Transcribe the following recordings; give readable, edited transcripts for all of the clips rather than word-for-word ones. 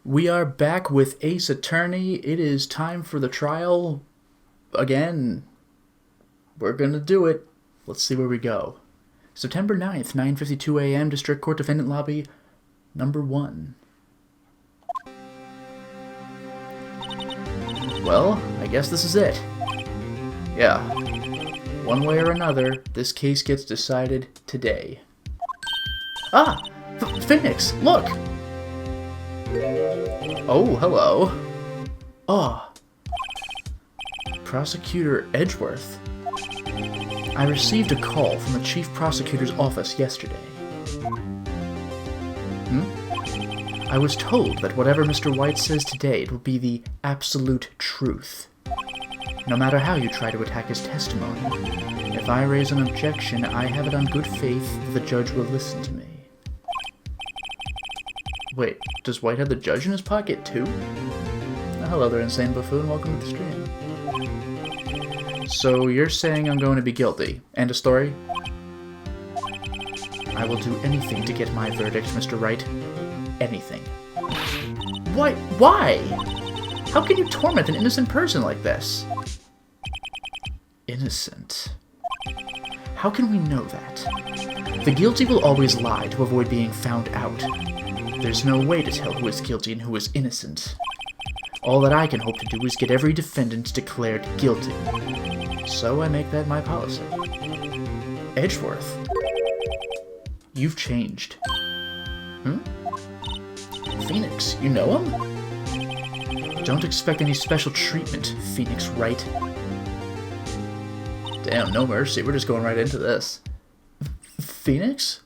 We are back with Ace Attorney. It is time for the trial. Again, we're gonna do it. Let's see where we go. September 9th, 9:52 a.m., District Court Defendant Lobby, number 1. Well, I guess this is it. Yeah. One way or another, this case gets decided today. Ah! Phoenix, look! Oh, hello. Oh. Prosecutor Edgeworth. I received a call from the Chief Prosecutor's office yesterday. I was told that whatever Mr. White says today, it will be the absolute truth. No matter how you try to attack his testimony, if I raise an objection, I have it on good faith that the judge will listen to me. Wait, does White have the judge in his pocket, too? Oh, hello there, insane buffoon. Welcome to the stream. So, you're saying I'm going to be guilty. End of story? I will do anything to get my verdict, Mr. Wright. Anything. Why? How can you torment an innocent person like this? Innocent. How can we know that? The guilty will always lie to avoid being found out. There's no way to tell who is guilty and who is innocent. All that I can hope to do is get every defendant declared guilty. So I make that my policy. Edgeworth. You've changed. Phoenix, you know him? Don't expect any special treatment, Phoenix Wright. Damn, no mercy, we're just going right into this. Phoenix?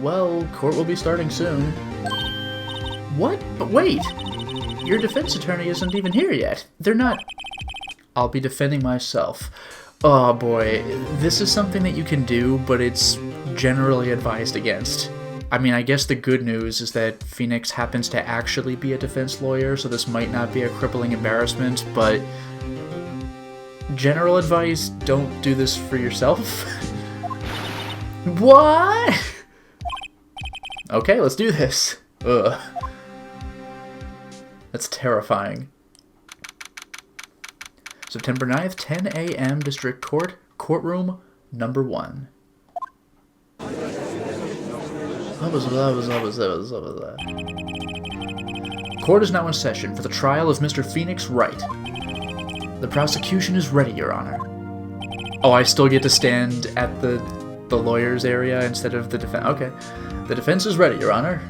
Well, court will be starting soon. What? But wait! Your defense attorney isn't even here yet. They're not... I'll be defending myself. Oh boy, this is something that you can do, but it's generally advised against. I mean, I guess the good news is that Phoenix happens to actually be a defense lawyer, so this might not be a crippling embarrassment, but... General advice, don't do this for yourself. What? Okay, let's do this. Ugh. That's terrifying. September 9th, 10 a.m., District Court, Courtroom number 1. Court is now in session for the trial of Mr. Phoenix Wright. The prosecution is ready, Your Honor. Oh, I still get to stand at the lawyer's area instead of the defense. Okay. The defense is ready, Your Honor.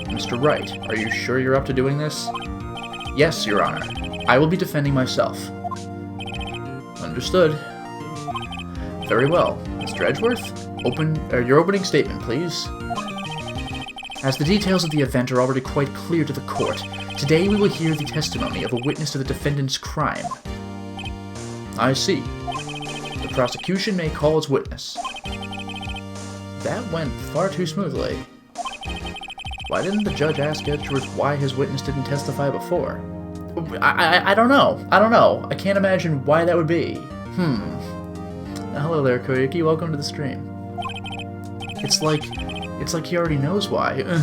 Mr. Wright, are you sure you're up to doing this? Yes, Your Honor. I will be defending myself. Understood. Very well. Mr. Edgeworth, your opening statement, please. As the details of the event are already quite clear to the court, today we will hear the testimony of a witness to the defendant's crime. I see. The prosecution may call its witness. That went far too smoothly. Why didn't the judge ask Edgeworth why his witness didn't testify before? I don't know. I can't imagine why that would be. Hello there, Koyuki. Welcome to the stream. It's like he already knows why. If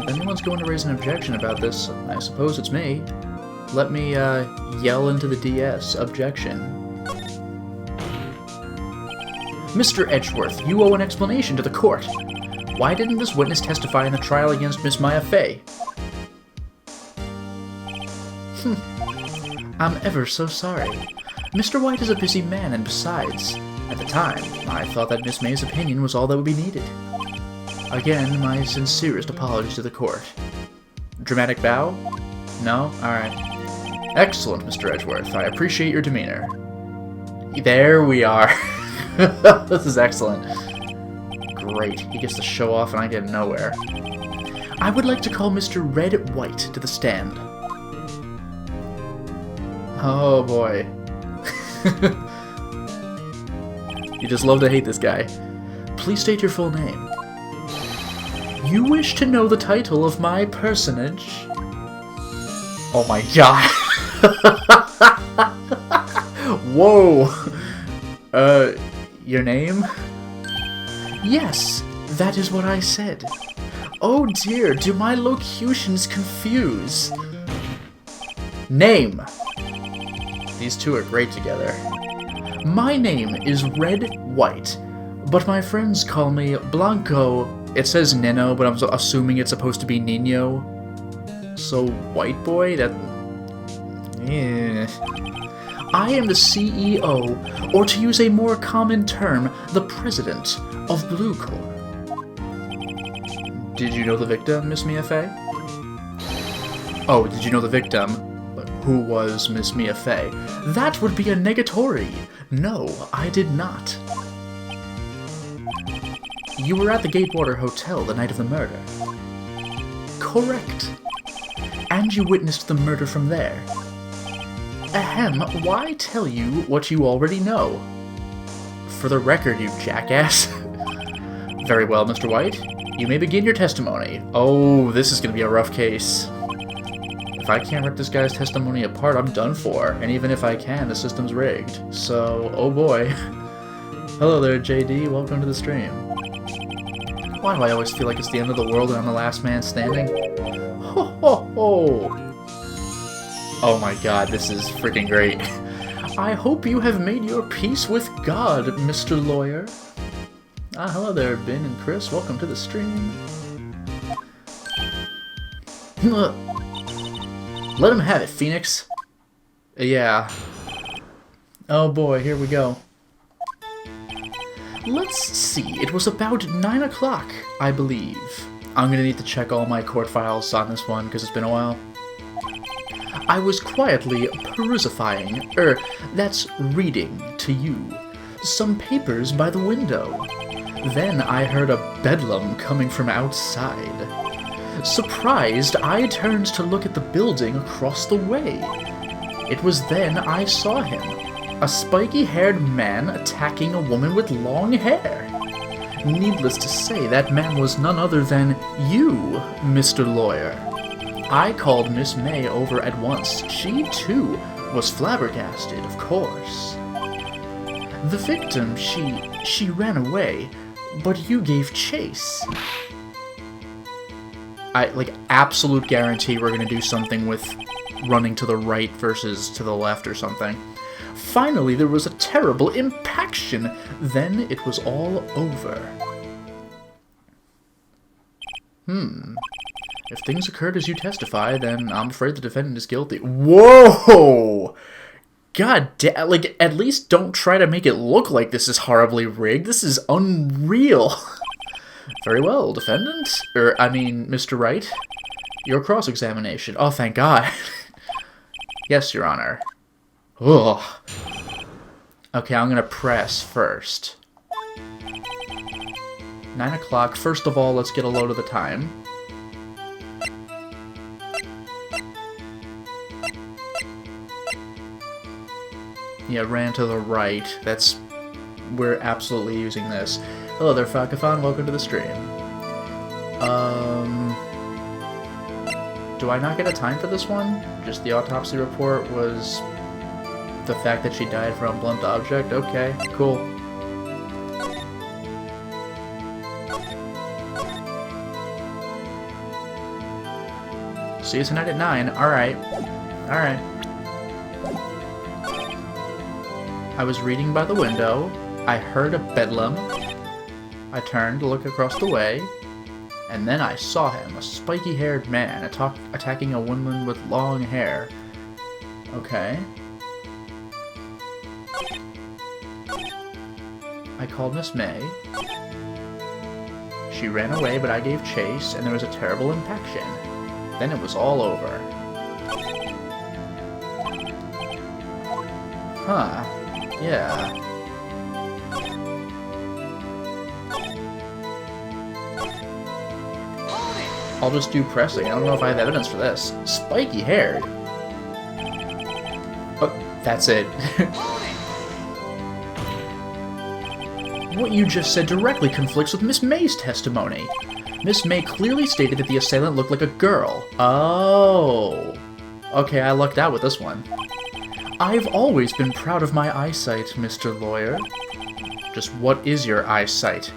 anyone's going to raise an objection about this, I suppose it's me. Let me, yell into the DS. Objection. Mr. Edgeworth, you owe an explanation to the court. Why didn't this witness testify in the trial against Miss Maya Fey? I'm ever so sorry. Mr. White is a busy man, and besides, at the time, I thought that Miss May's opinion was all that would be needed. Again, my sincerest apologies to the court. Dramatic bow? No? Alright. Excellent, Mr. Edgeworth. I appreciate your demeanor. There we are. This is excellent. Great. He gets to show off and I get nowhere. I would like to call Mr. Red White to the stand. Oh boy. You just love to hate this guy. Please state your full name. You wish to know the title of my personage? Oh my god. Whoa. Your name? Yes, That is what I said. Oh dear, do my locutions confuse? Name. These two are great together. My name is Red White, but my friends call me Blanco. It says Nino, but I'm assuming it's supposed to be Nino. So, white boy? That... yeah. I am the CEO, or to use a more common term, the president of Blue Corps. Did you know the victim, Miss Mia Fey? Oh, did you know the victim? But who was Miss Mia Fey? That would be a negatory. No, I did not. You were at the Gatewater Hotel the night of the murder. Correct. And you witnessed the murder from there. Ahem, why tell you what you already know? For the record, you jackass. Very well, Mr. White. You may begin your testimony. Oh, this is going to be a rough case. If I can't rip this guy's testimony apart, I'm done for. And even if I can, the system's rigged. So, oh boy. Hello there, JD. Welcome to the stream. Why do I always feel like it's the end of the world and I'm the last man standing? Ho ho ho! Oh my god, this is freaking great. I hope you have made your peace with God, Mr. Lawyer. Ah, hello there, Ben and Chris. Welcome to the stream. Let him have it, Phoenix. Yeah. Oh boy, here we go. Let's see, it was about 9 o'clock, I believe. I'm gonna need to check all my court files on this one, because it's been a while. I was quietly perusifying, that's reading to you, some papers by the window. Then I heard a bedlam coming from outside. Surprised, I turned to look at the building across the way. It was then I saw him, a spiky-haired man attacking a woman with long hair. Needless to say, that man was none other than you, Mr. Lawyer. I called Miss May over at once. She, too, was flabbergasted, of course. The victim, she ran away, but you gave chase. I, absolute guarantee we're gonna do something with running to the right versus to the left or something. Finally, there was a terrible impaction. Then it was all over. If things occurred as you testify, then I'm afraid the defendant is guilty. Whoa! God damn, at least don't try to make it look like this is horribly rigged. This is unreal. Very well, defendant. Mr. Wright. Your cross-examination. Oh, thank God. Yes, Your Honor. Ugh. Okay, I'm gonna press first. 9 o'clock. First of all, let's get a load of the time. Yeah, ran to the right. We're absolutely using this. Hello there, Fakafon. Welcome to the stream. Do I not get a time for this one? Just the autopsy report was the fact that she died from a blunt object? Okay, cool. See you tonight at 9. Alright. Alright. I was reading by the window. I heard a bedlam. I turned to look across the way. And then I saw him, a spiky-haired man, attacking a woman with long hair. Okay. I called Miss May. She ran away, but I gave chase, and there was a terrible impaction. Then it was all over. Huh. Yeah. I'll just do pressing. I don't know if I have evidence for this. Spiky-haired. Oh, that's it. What you just said directly conflicts with Miss May's testimony. Miss May clearly stated that the assailant looked like a girl. Oh. Okay, I lucked out with this one. I've always been proud of my eyesight, Mr. Lawyer. Just what is your eyesight?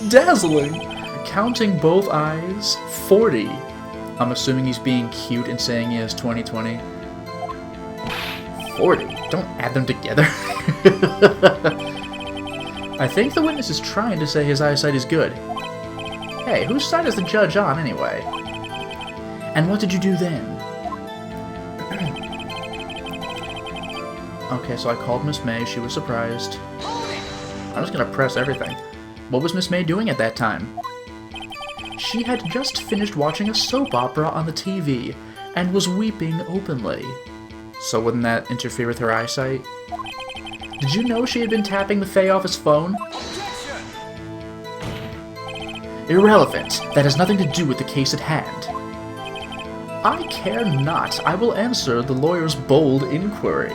Dazzling! Counting both eyes, 40. I'm assuming he's being cute and saying he has 20/20. 40? Don't add them together. I think the witness is trying to say his eyesight is good. Hey, whose side is the judge on, anyway? And what did you do then? Okay, so I called Miss May. She was surprised. I'm just gonna press everything. What was Miss May doing at that time? She had just finished watching a soap opera on the TV and was weeping openly. So wouldn't that interfere with her eyesight? Did you know she had been tapping the Fae office phone? Irrelevant. That has nothing to do with the case at hand. I care not. I will answer the lawyer's bold inquiry.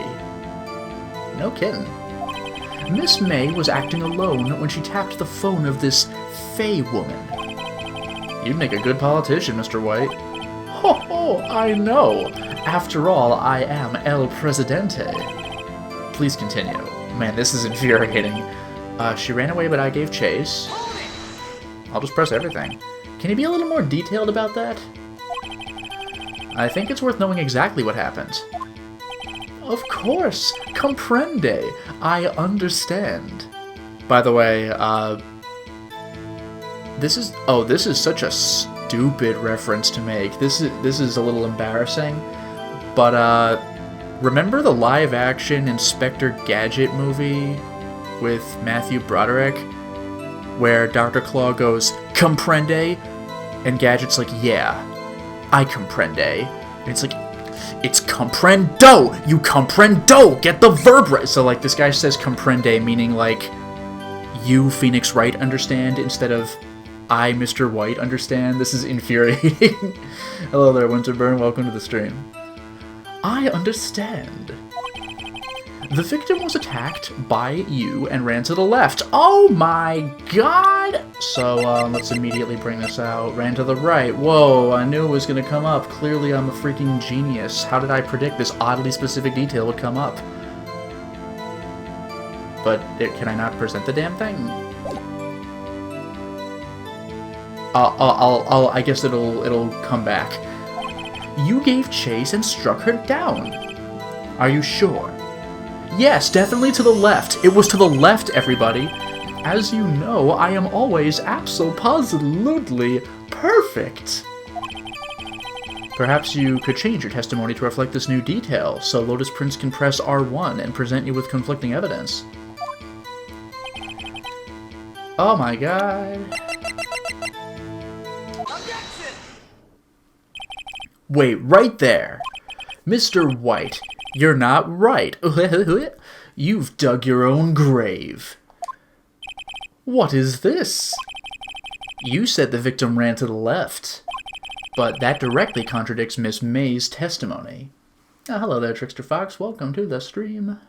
No kidding. Miss May was acting alone when she tapped the phone of this Fae woman. You'd make a good politician, Mr. White. Ho ho, I know. After all, I am El Presidente. Please continue. Man, this is infuriating. She ran away, but I gave chase. I'll just press everything. Can you be a little more detailed about that? I think it's worth knowing exactly what happened. Of course! Comprende! I understand. By the way, this is such a stupid reference to make. This is a little embarrassing. But, remember the live-action Inspector Gadget movie with Matthew Broderick? Where Dr. Claw goes, Comprende? And Gadget's like, yeah, I comprende. And it's like, it's comprendo! You comprendo! Get the verb right! So, like, this guy says comprende, meaning, like, you, Phoenix Wright, understand, instead of I, Mr. White, understand. This is infuriating. Hello there, Winterburn. Welcome to the stream. I understand. The victim was attacked by you and ran to the left. Oh my god! So, let's immediately bring this out. Ran to the right. Whoa, I knew it was gonna come up. Clearly I'm a freaking genius. How did I predict this oddly specific detail would come up? But, can I not present the damn thing? I guess it'll come back. You gave chase and struck her down. Are you sure? Yes, definitely to the left. It was to the left, everybody. As you know, I am always abso-positively perfect. Perhaps you could change your testimony to reflect this new detail, so Lotus Prince can press R1 and present you with conflicting evidence. Oh my god. Wait, right there. Mr. White, you're not right. You've dug your own grave. What is this? You said the victim ran to the left, but that directly contradicts Miss May's testimony. Oh, hello there, Trickster Fox. Welcome to the stream.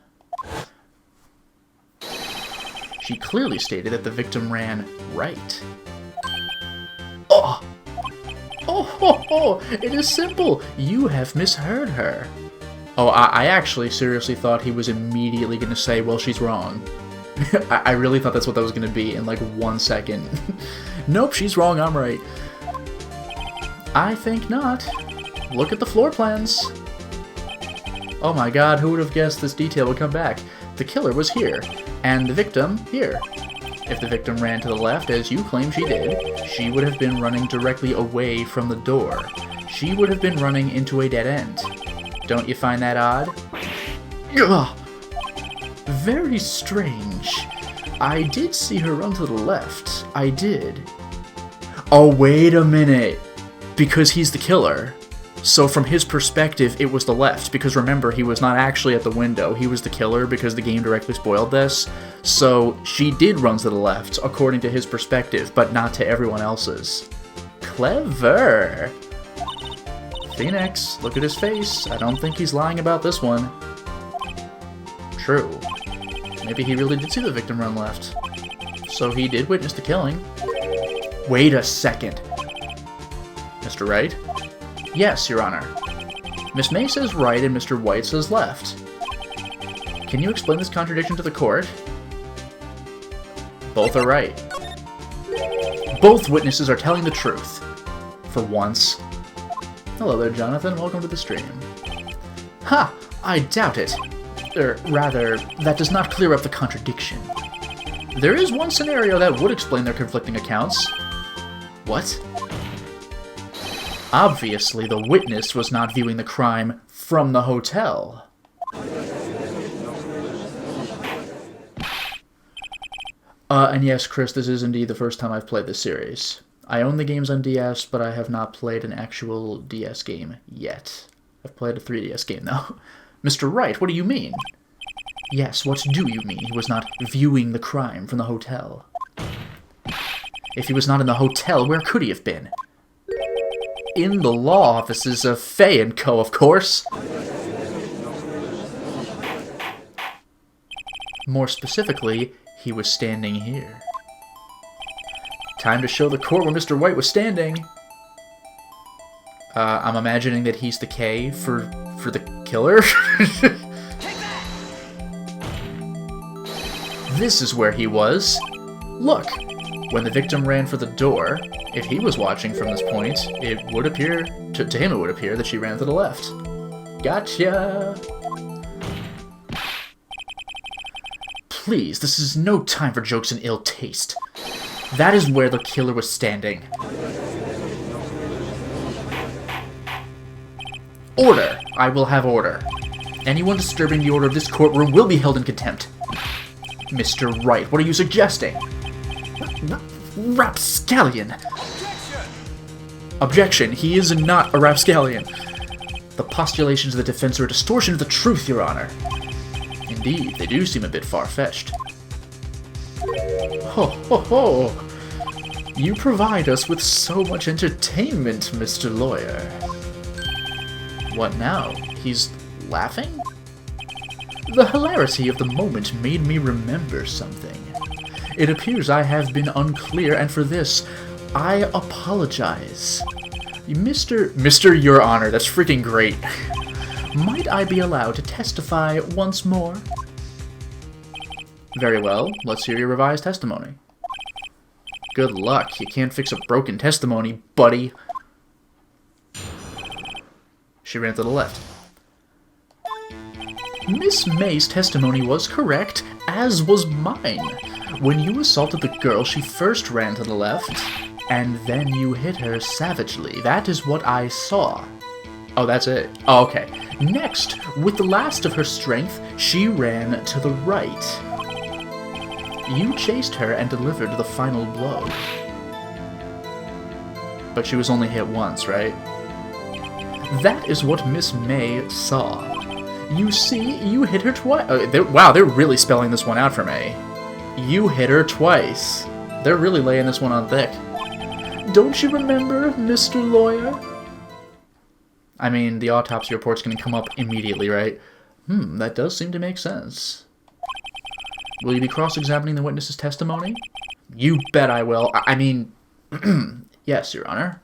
She clearly stated that the victim ran right. Oh! Oh, it is simple. You have misheard her. Oh, I actually seriously thought he was immediately going to say, well, she's wrong. I really thought that's what that was going to be in like 1 second. Nope, she's wrong, I'm right. I think not. Look at the floor plans. Oh my god, who would have guessed this detail would come back? The killer was here, and the victim here. If the victim ran to the left, as you claim she did, she would have been running directly away from the door. She would have been running into a dead end. Don't you find that odd? Ugh. Very strange. I did see her run to the left. I did. Oh, wait a minute. Because he's the killer. So from his perspective, it was the left. Because remember, he was not actually at the window. He was the killer because the game directly spoiled this. So she did run to the left, according to his perspective, but not to everyone else's. Clever. Phoenix, look at his face. I don't think he's lying about this one. True. Maybe he really did see the victim run left. So he did witness the killing. Wait a second. Mr. Wright? Yes, Your Honor. Miss May says right and Mr. White says left. Can you explain this contradiction to the court? Both are right. Both witnesses are telling the truth. For once. Hello there, Jonathan. Welcome to the stream. Ha! I doubt it. Rather, that does not clear up the contradiction. There is one scenario that would explain their conflicting accounts. What? Obviously, the witness was not viewing the crime from the hotel. And yes, Chris, this is indeed the first time I've played this series. I own the games on DS, but I have not played an actual DS game yet. I've played a 3DS game, though. Mr. Wright, what do you mean? Yes, what do you mean he was not viewing the crime from the hotel? If he was not in the hotel, where could he have been? In the law offices of Fay & Co., of course. More specifically, he was standing here. Time to show the court where Mr. White was standing. I'm imagining that he's the K for the killer. This is where he was. Look, when the victim ran for the door, if he was watching from this point, it would appear, to him it would appear that she ran to the left. Gotcha! Please, this is no time for jokes and ill taste. That is where the killer was standing. Order! I will have order. Anyone disturbing the order of this courtroom will be held in contempt. Mr. Wright, what are you suggesting? Rapscallion! Objection! He is not a rapscallion. The postulations of the defense are a distortion of the truth, Your Honor. Indeed, they do seem a bit far-fetched. Ho ho ho! You provide us with so much entertainment, Mr. Lawyer. What now? He's laughing? The hilarity of the moment made me remember something. It appears I have been unclear, and for this, I apologize. Mr. Your Honor, that's freaking great. Might I be allowed to testify once more? Very well, let's hear your revised testimony. Good luck, you can't fix a broken testimony, buddy. She ran to the left. Miss May's testimony was correct, as was mine. When you assaulted the girl, she first ran to the left, and then you hit her savagely. That is what I saw. Oh, that's it. Oh, okay. Next, with the last of her strength, she ran to the right. You chased her and delivered the final blow. But she was only hit once, right? That is what Miss May saw. You see, you hit her twice. Wow, they're really spelling this one out for me. You hit her twice. They're really laying this one on thick. Don't you remember, Mr. Lawyer? I mean, the autopsy report's gonna come up immediately, right? That does seem to make sense. Will you be cross-examining the witness's testimony? You bet I will. I mean, yes, Your Honor.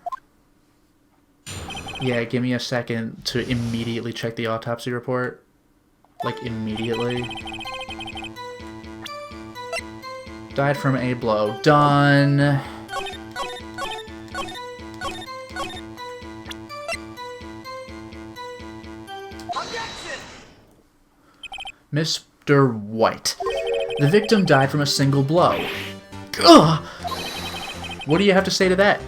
Yeah, give me a second to immediately check the autopsy report. Like, immediately. Died from a blow. Done. Objection! Mr. White. The victim died from a single blow. Ugh! What do you have to say to that?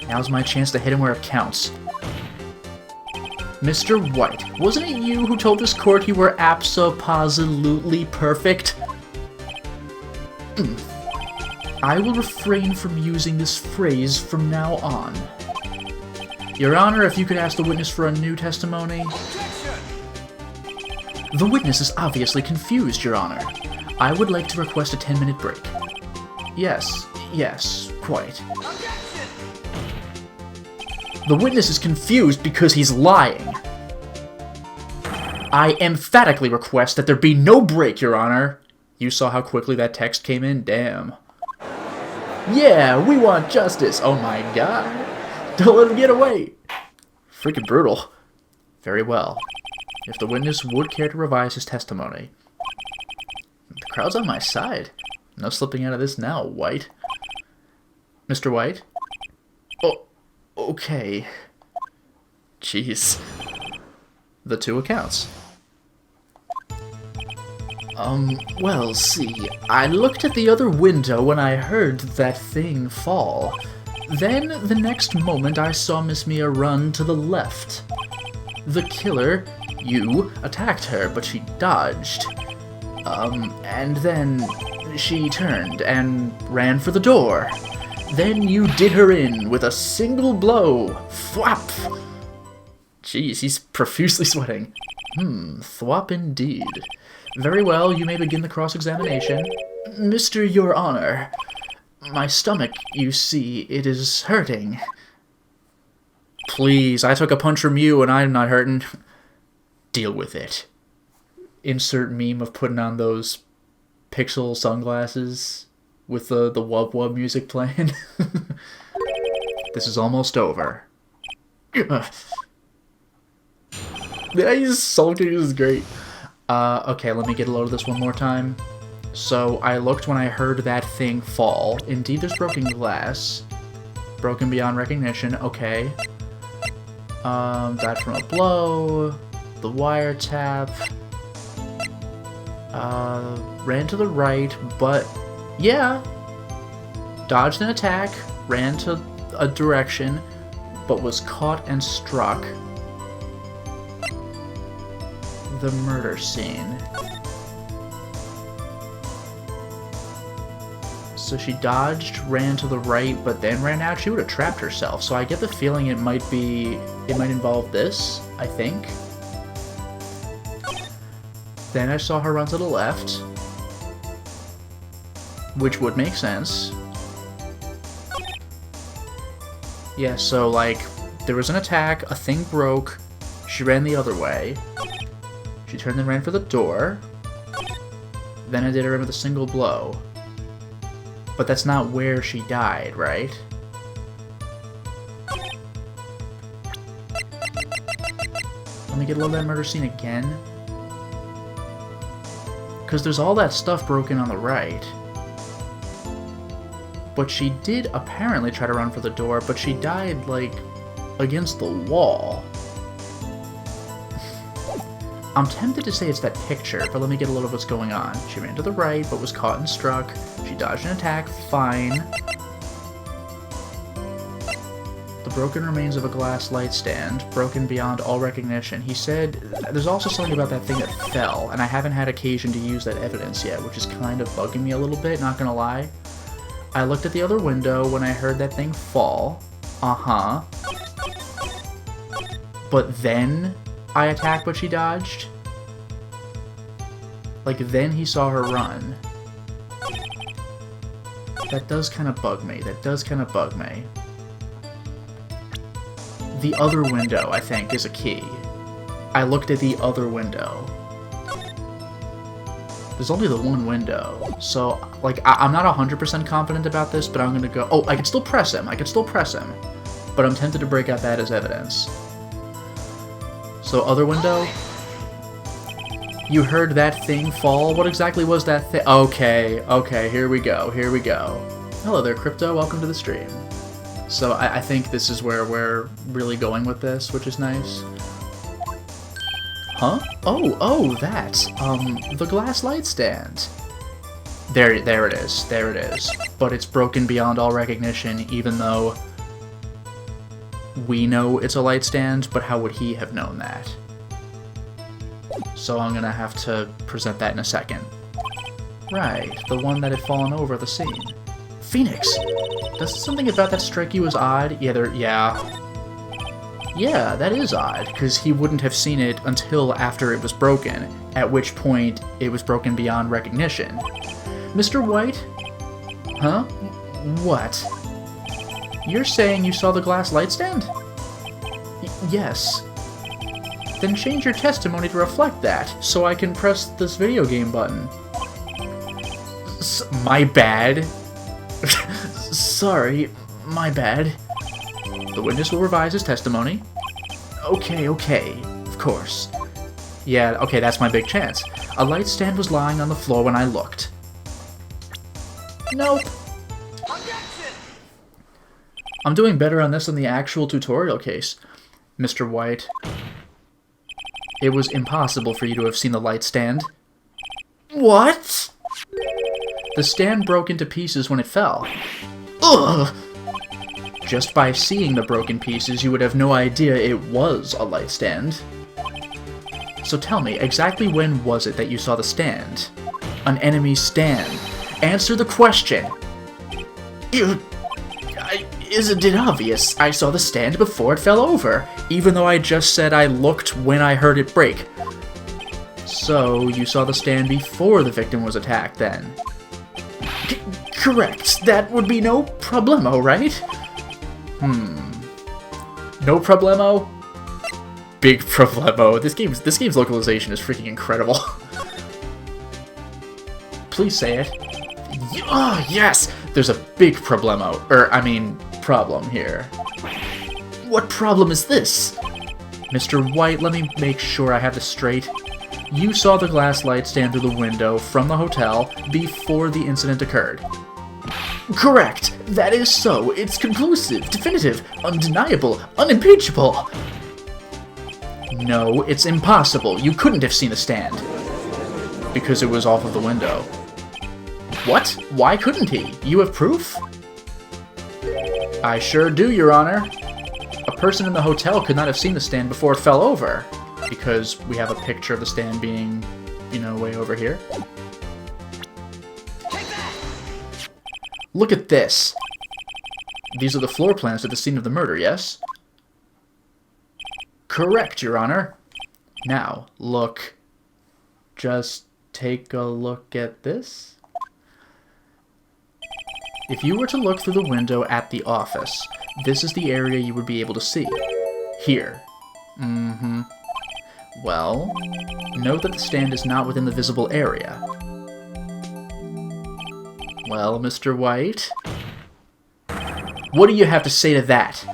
Now's my chance to hit him where it counts. Mr. White, wasn't it you who told this court you were abso-positively perfect? I will refrain from using this phrase from now on. Your Honor, if you could ask the witness for a new testimony. The witness is obviously confused, Your Honor. I would like to request a 10-minute break. Yes, quite. The witness is confused because he's lying. I emphatically request that there be no break, Your Honor. You saw how quickly that text came in? Damn. Yeah, we want justice. Oh my god. Don't let him get away. Freaking brutal. Very well. If the witness would care to revise his testimony. The crowd's on my side. No slipping out of this now, White. Mr. White? Oh, okay. Jeez. The 2 accounts. Well, see, I looked at the other window when I heard that thing fall. Then, the next moment, I saw Miss Mia run to the left. The killer, you, attacked her, but she dodged. And then she turned and ran for the door. Then you did her in with a single blow. Thwap! Jeez, he's profusely sweating. Thwap indeed. Very well, you may begin the cross-examination. Mr. Your Honor, my stomach, you see, it is hurting. Please, I took a punch from you and I'm not hurting. Deal with it. Insert meme of putting on those pixel sunglasses with the wub wub music playing. This is almost over. Yeah, he's sulking, this is great. Okay, let me get a load of this one more time. So, I looked when I heard that thing fall. Indeed, there's broken glass. Broken beyond recognition, okay. Died from a blow. The wiretap. Ran to the right, but yeah. Dodged an attack, ran to a direction, but was caught and struck. The murder scene. So she dodged, ran to the right, but then ran out. She would have trapped herself. So I get the feeling it might involve this, I think. Then I saw her run to the left, which would make sense. Yeah, so like, there was an attack, a thing broke, she ran the other way. She turned and ran for the door. Then I did her in with a single blow. But that's not where she died, right? Let me get a little of that murder scene again. Because there's all that stuff broken on the right. But she did apparently try to run for the door, but she died, like, against the wall. I'm tempted to say it's that picture, but let me get a little of what's going on. She ran to the right, but was caught and struck. She dodged an attack, fine. The broken remains of a glass light stand, broken beyond all recognition. He said, there's also something about that thing that fell, and I haven't had occasion to use that evidence yet, which is kind of bugging me a little bit, not gonna lie. I looked at the other window when I heard that thing fall. Uh-huh. But then I attacked, but she dodged. Like, then he saw her run. That does kind of bug me. That does kind of bug me. The other window, I think, is a key. I looked at the other window. There's only the one window. So, like, I'm not 100% confident about this, but I'm gonna go... Oh, I can still press him. I can still press him. But I'm tempted to break out that as evidence. So, other window? You heard that thing fall? What exactly was that thing? Okay, okay, here we go, here we go. Hello there, Crypto, welcome to the stream. So, I think this is where we're really going with this, which is nice. Huh? Oh, that. The glass light stand. There it is, there it is. But it's broken beyond all recognition, even though we know it's a light stand, but how would he have known that? So I'm gonna have to present that in a second. Right, the one that had fallen over the scene. Phoenix! Does something about that strike you as odd? Yeah, that is odd, because he wouldn't have seen it until after it was broken, at which point it was broken beyond recognition. Mr. White? Huh? What? You're saying you saw the glass light stand? Yes. Then change your testimony to reflect that, so I can press this video game button. My bad. Sorry, my bad. The witness will revise his testimony. Okay, of course. Yeah, okay, that's my big chance. A light stand was lying on the floor when I looked. Nope. Objection! I'm doing better on this than the actual tutorial case. Mr. White, it was impossible for you to have seen the light stand. What? The stand broke into pieces when it fell. Ugh! Just by seeing the broken pieces, you would have no idea it was a light stand. So tell me, exactly when was it that you saw the stand? An enemy stand. Answer the question! Isn't it obvious? I saw the stand before it fell over, even though I just said I looked when I heard it break. So, you saw the stand before the victim was attacked, then? Correct. That would be no problemo, right? No problemo? Big problemo. This game's localization is freaking incredible. Please say it. Oh, yes! There's a big problemo. Problem here. What problem is this? Mr. White, let me make sure I have this straight. You saw the glass light stand through the window from the hotel before the incident occurred. Correct! That is so. It's conclusive, definitive, undeniable, unimpeachable. No, it's impossible. You couldn't have seen the stand. Because it was off of the window. What? Why couldn't he? You have proof? I sure do, Your Honor. A person in the hotel could not have seen the stand before it fell over. Because we have a picture of the stand being, way over here. Look at this. These are the floor plans at the scene of the murder, yes? Correct, Your Honor. Now, look. Just take a look at this. If you were to look through the window at the office, this is the area you would be able to see. Here. Well, note that the stand is not within the visible area. Well, Mr. White? What do you have to say to that?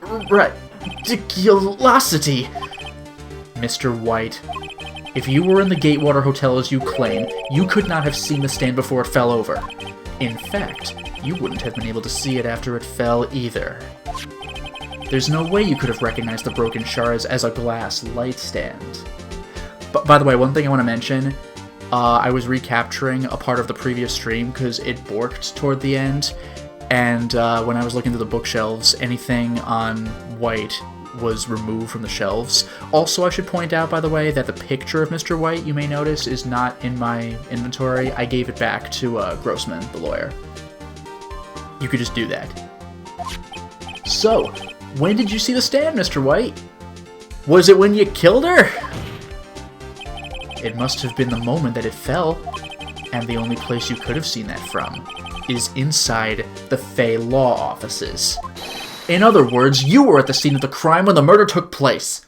Ridiculosity! Mr. White, if you were in the Gatewater Hotel as you claim, you could not have seen the stand before it fell over. In fact, you wouldn't have been able to see it after it fell either. There's no way you could have recognized the broken shards as a glass light stand. But by the way, one thing I want to mention, I was recapturing a part of the previous stream because it borked toward the end, and when I was looking through the bookshelves, anything on White was removed from the shelves. Also, I should point out, by the way, that the picture of Mr. White, you may notice, is not in my inventory. I gave it back to Grossman, the lawyer. You could just do that. So, when did you see the stand, Mr. White? Was it when you killed her? It must have been the moment that it fell, and the only place you could have seen that from is inside the Fey Law offices. In other words, you were at the scene of the crime when the murder took place.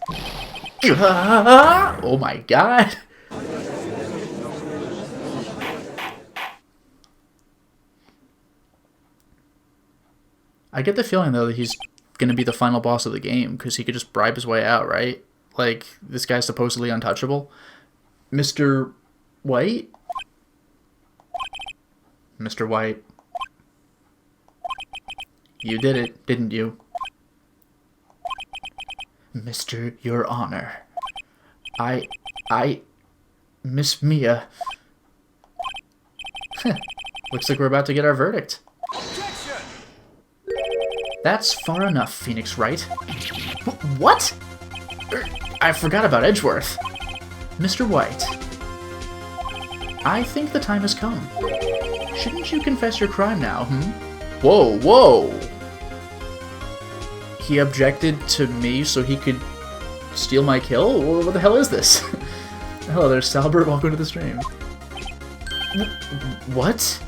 Oh my god. I get the feeling, though, that he's going to be the final boss of the game, because he could just bribe his way out, right? Like, this guy's supposedly untouchable. Mr. White? Mr. White. You did it, didn't you? Mr. Your Honor. Miss Mia. Looks like we're about to get our verdict. Objection! That's far enough, Phoenix Wright. What? I forgot about Edgeworth. Mr. White. I think the time has come. Shouldn't you confess your crime now, Whoa, whoa! He objected to me so he could steal my kill? What the hell is this? Hello there, Salbert. Welcome to the stream. What?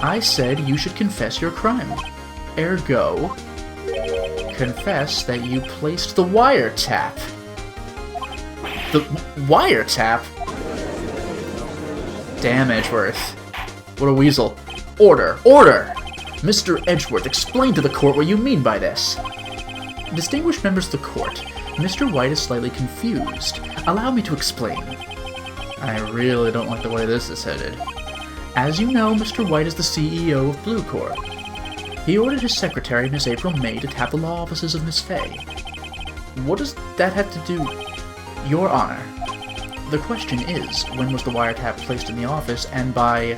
I said you should confess your crime. Ergo, confess that you placed the wiretap. The wiretap? Damn, Edgeworth. What a weasel. Order! Order! Mr. Edgeworth, explain to the court what you mean by this. Distinguished members of the court, Mr. White is slightly confused. Allow me to explain. I really don't like the way this is headed. As you know, Mr. White is the CEO of Blue Corp. He ordered his secretary, Miss April May, to tap the law offices of Miss Fay. What does that have to do... Your Honor, the question is, when was the wiretap placed in the office, and by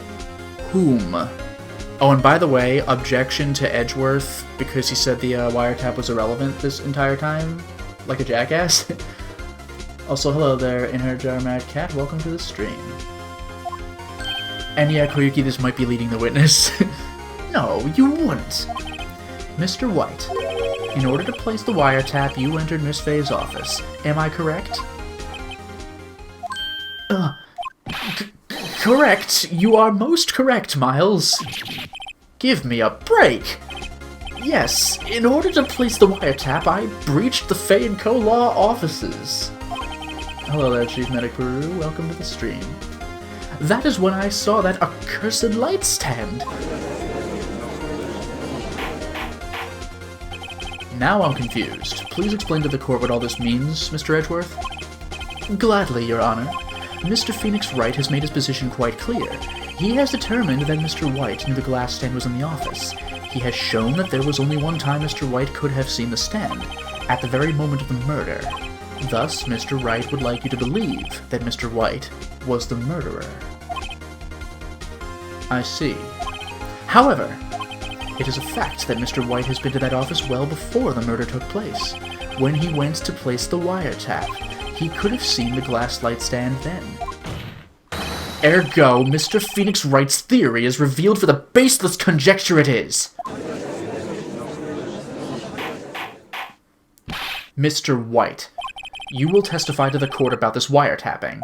whom? Oh, and by the way, objection to Edgeworth, because he said the wiretap was irrelevant this entire time, like a jackass. Also, hello there, Inher Mad Cat, welcome to the stream. And yeah, Koyuki, this might be leading the witness. No, you wouldn't. Mr. White, in order to place the wiretap, you entered Miss Fay's office. Am I correct? Correct. You are most correct, Miles. Give me a break. Yes, in order to place the wiretap, I breached the Fay & Co. law offices. Hello there, Chief Medic Peru. Welcome to the stream. That is when I saw that accursed light stand. Now I'm confused. Please explain to the court what all this means, Mr. Edgeworth. Gladly, Your Honor. Mr. Phoenix Wright has made his position quite clear. He has determined that Mr. White knew the glass stand was in the office. He has shown that there was only one time Mr. White could have seen the stand, at the very moment of the murder. Thus, Mr. Wright would like you to believe that Mr. White was the murderer. I see. However, it is a fact that Mr. White has been to that office well before the murder took place. When he went to place the wiretap, he could have seen the glass light stand then. Ergo, Mr. Phoenix Wright's theory is revealed for the baseless conjecture it is. Mr. White, you will testify to the court about this wiretapping.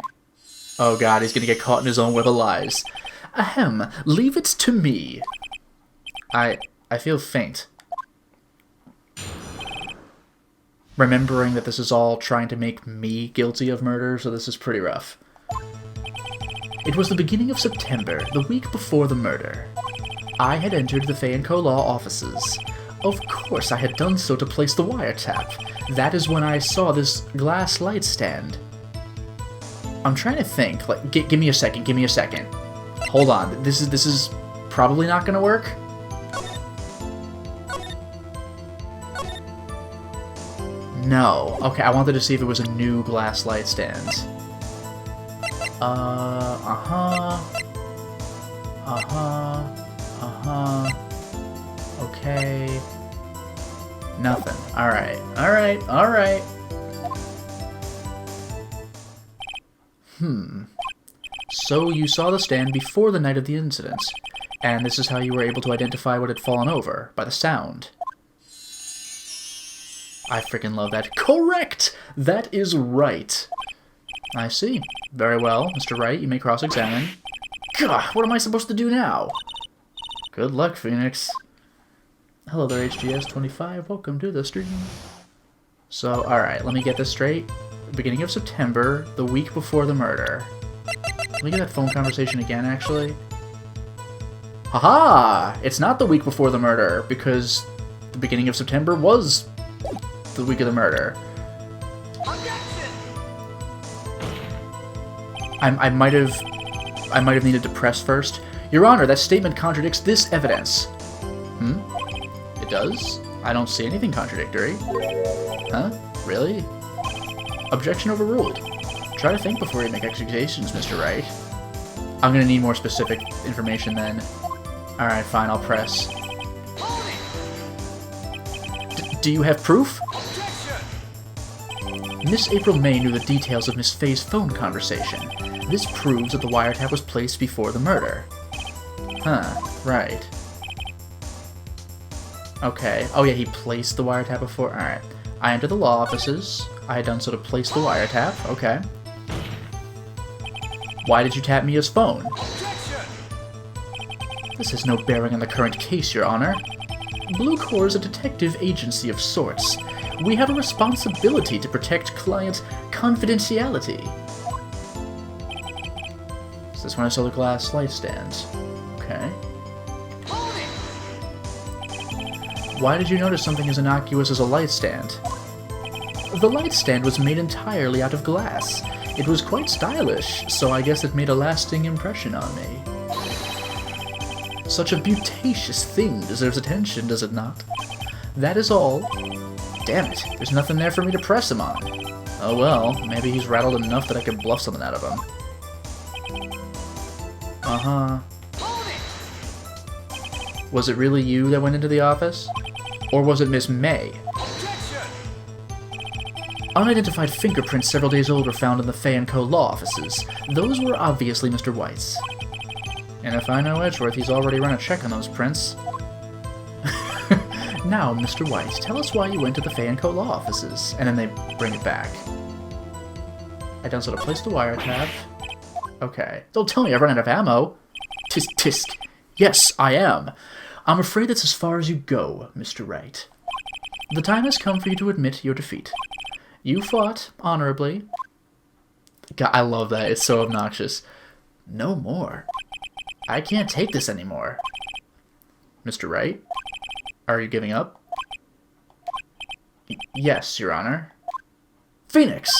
Oh god, he's gonna get caught in his own web of lies. Ahem, leave it to me. I feel faint. Remembering that this is all trying to make me guilty of murder, so this is pretty rough. It was the beginning of September, the week before the murder. I had entered the Fay & Co. law offices. Of course I had done so to place the wiretap. That is when I saw this glass light stand. I'm trying to think, like, give me a second, give me a second. Hold on, this is probably not gonna work. No. Okay, I wanted to see if it was a new glass light stand. Okay. Nothing. Alright. So you saw the stand before the night of the incident, and this is how you were able to identify what had fallen over, by the sound. I freaking love that. Correct! That is right. I see. Very well, Mr. Wright, you may cross-examine. God, what am I supposed to do now? Good luck, Phoenix. Hello there, HGS25. Welcome to the stream. So, alright, let me get this straight. Beginning of September, the week before the murder. Let me get that phone conversation again, actually. Haha! It's not the week before the murder, because the beginning of September was the week of the murder. I might have needed to press first. Your Honor, that statement contradicts this evidence. It does? I don't see anything contradictory. Huh? Really? Objection overruled. Try to think before you make accusations, Mr. Wright. I'm gonna need more specific information then. Alright, fine, I'll press. Do you have proof? Miss April May knew the details of Miss Fay's phone conversation. This proves that the wiretap was placed before the murder. Huh, right. Okay. Oh yeah, he placed the wiretap before. Alright. I entered the law offices. I had done so to place the wiretap. Okay. Why did you tap Mia's phone? This has no bearing on the current case, Your Honor. Blue Corps is a detective agency of sorts. We have a responsibility to protect client confidentiality. Is this when I saw the glass light stands? Okay. Why did you notice something as innocuous as a light stand? The light stand was made entirely out of glass. It was quite stylish, so I guess it made a lasting impression on me. Such a beautacious thing deserves attention, does it not? That is all. Damn it, there's nothing there for me to press him on. Oh well, maybe he's rattled enough that I could bluff something out of him. Uh-huh. Was it really you that went into the office? Or was it Miss May? Unidentified fingerprints several days old were found in the Fay & Co. law offices. Those were obviously Mr. White's. And if I know Edgeworth, he's already run a check on those prints. Now, Mr. White, tell us why you went to the Fay & Co. law offices. And then they bring it back. I don't sort of place the wiretap. Okay. Don't tell me I've run out of ammo. Tisk tisk. Yes, I am. I'm afraid that's as far as you go, Mr. Wright. The time has come for you to admit your defeat. You fought honorably. God, I love that. It's so obnoxious. No more. I can't take this anymore. Mr. Wright? Are you giving up? Yes, Your Honor. Phoenix!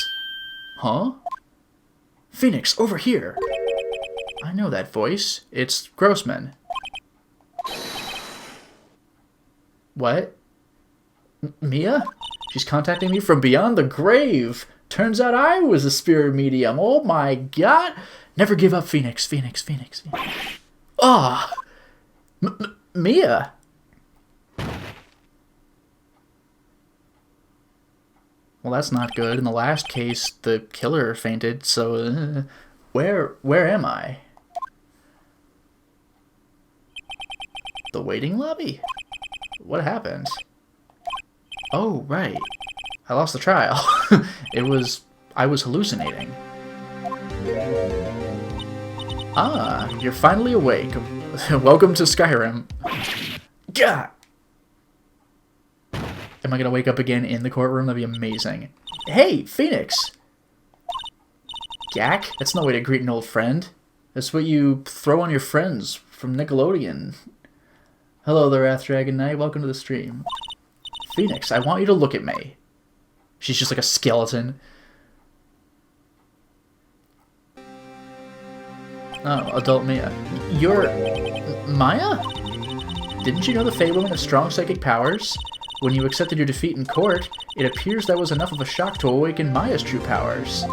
Huh? Phoenix, over here! I know that voice. It's Grossman. What? Mia? She's contacting me from beyond the grave! Turns out I was a spirit medium. Oh my god! Never give up, Phoenix. Phoenix, Phoenix, Phoenix. Ah! Mia! Well, that's not good. In the last case, the killer fainted, so... where am I? The waiting lobby? What happened? Oh, right. I lost the trial. I was hallucinating. Ah, you're finally awake. Welcome to Skyrim. Gah! Am I gonna wake up again in the courtroom? That'd be amazing. Hey, Phoenix! Gak? That's no way to greet an old friend. That's what you throw on your friends from Nickelodeon. Hello there, Wrath Dragon Knight. Welcome to the stream. Phoenix, I want you to look at me. She's just like a skeleton. Oh, adult Mia. You're... Maya? Didn't you know the Fey Woman has strong psychic powers? When you accepted your defeat in court, it appears that was enough of a shock to awaken Maya's true powers.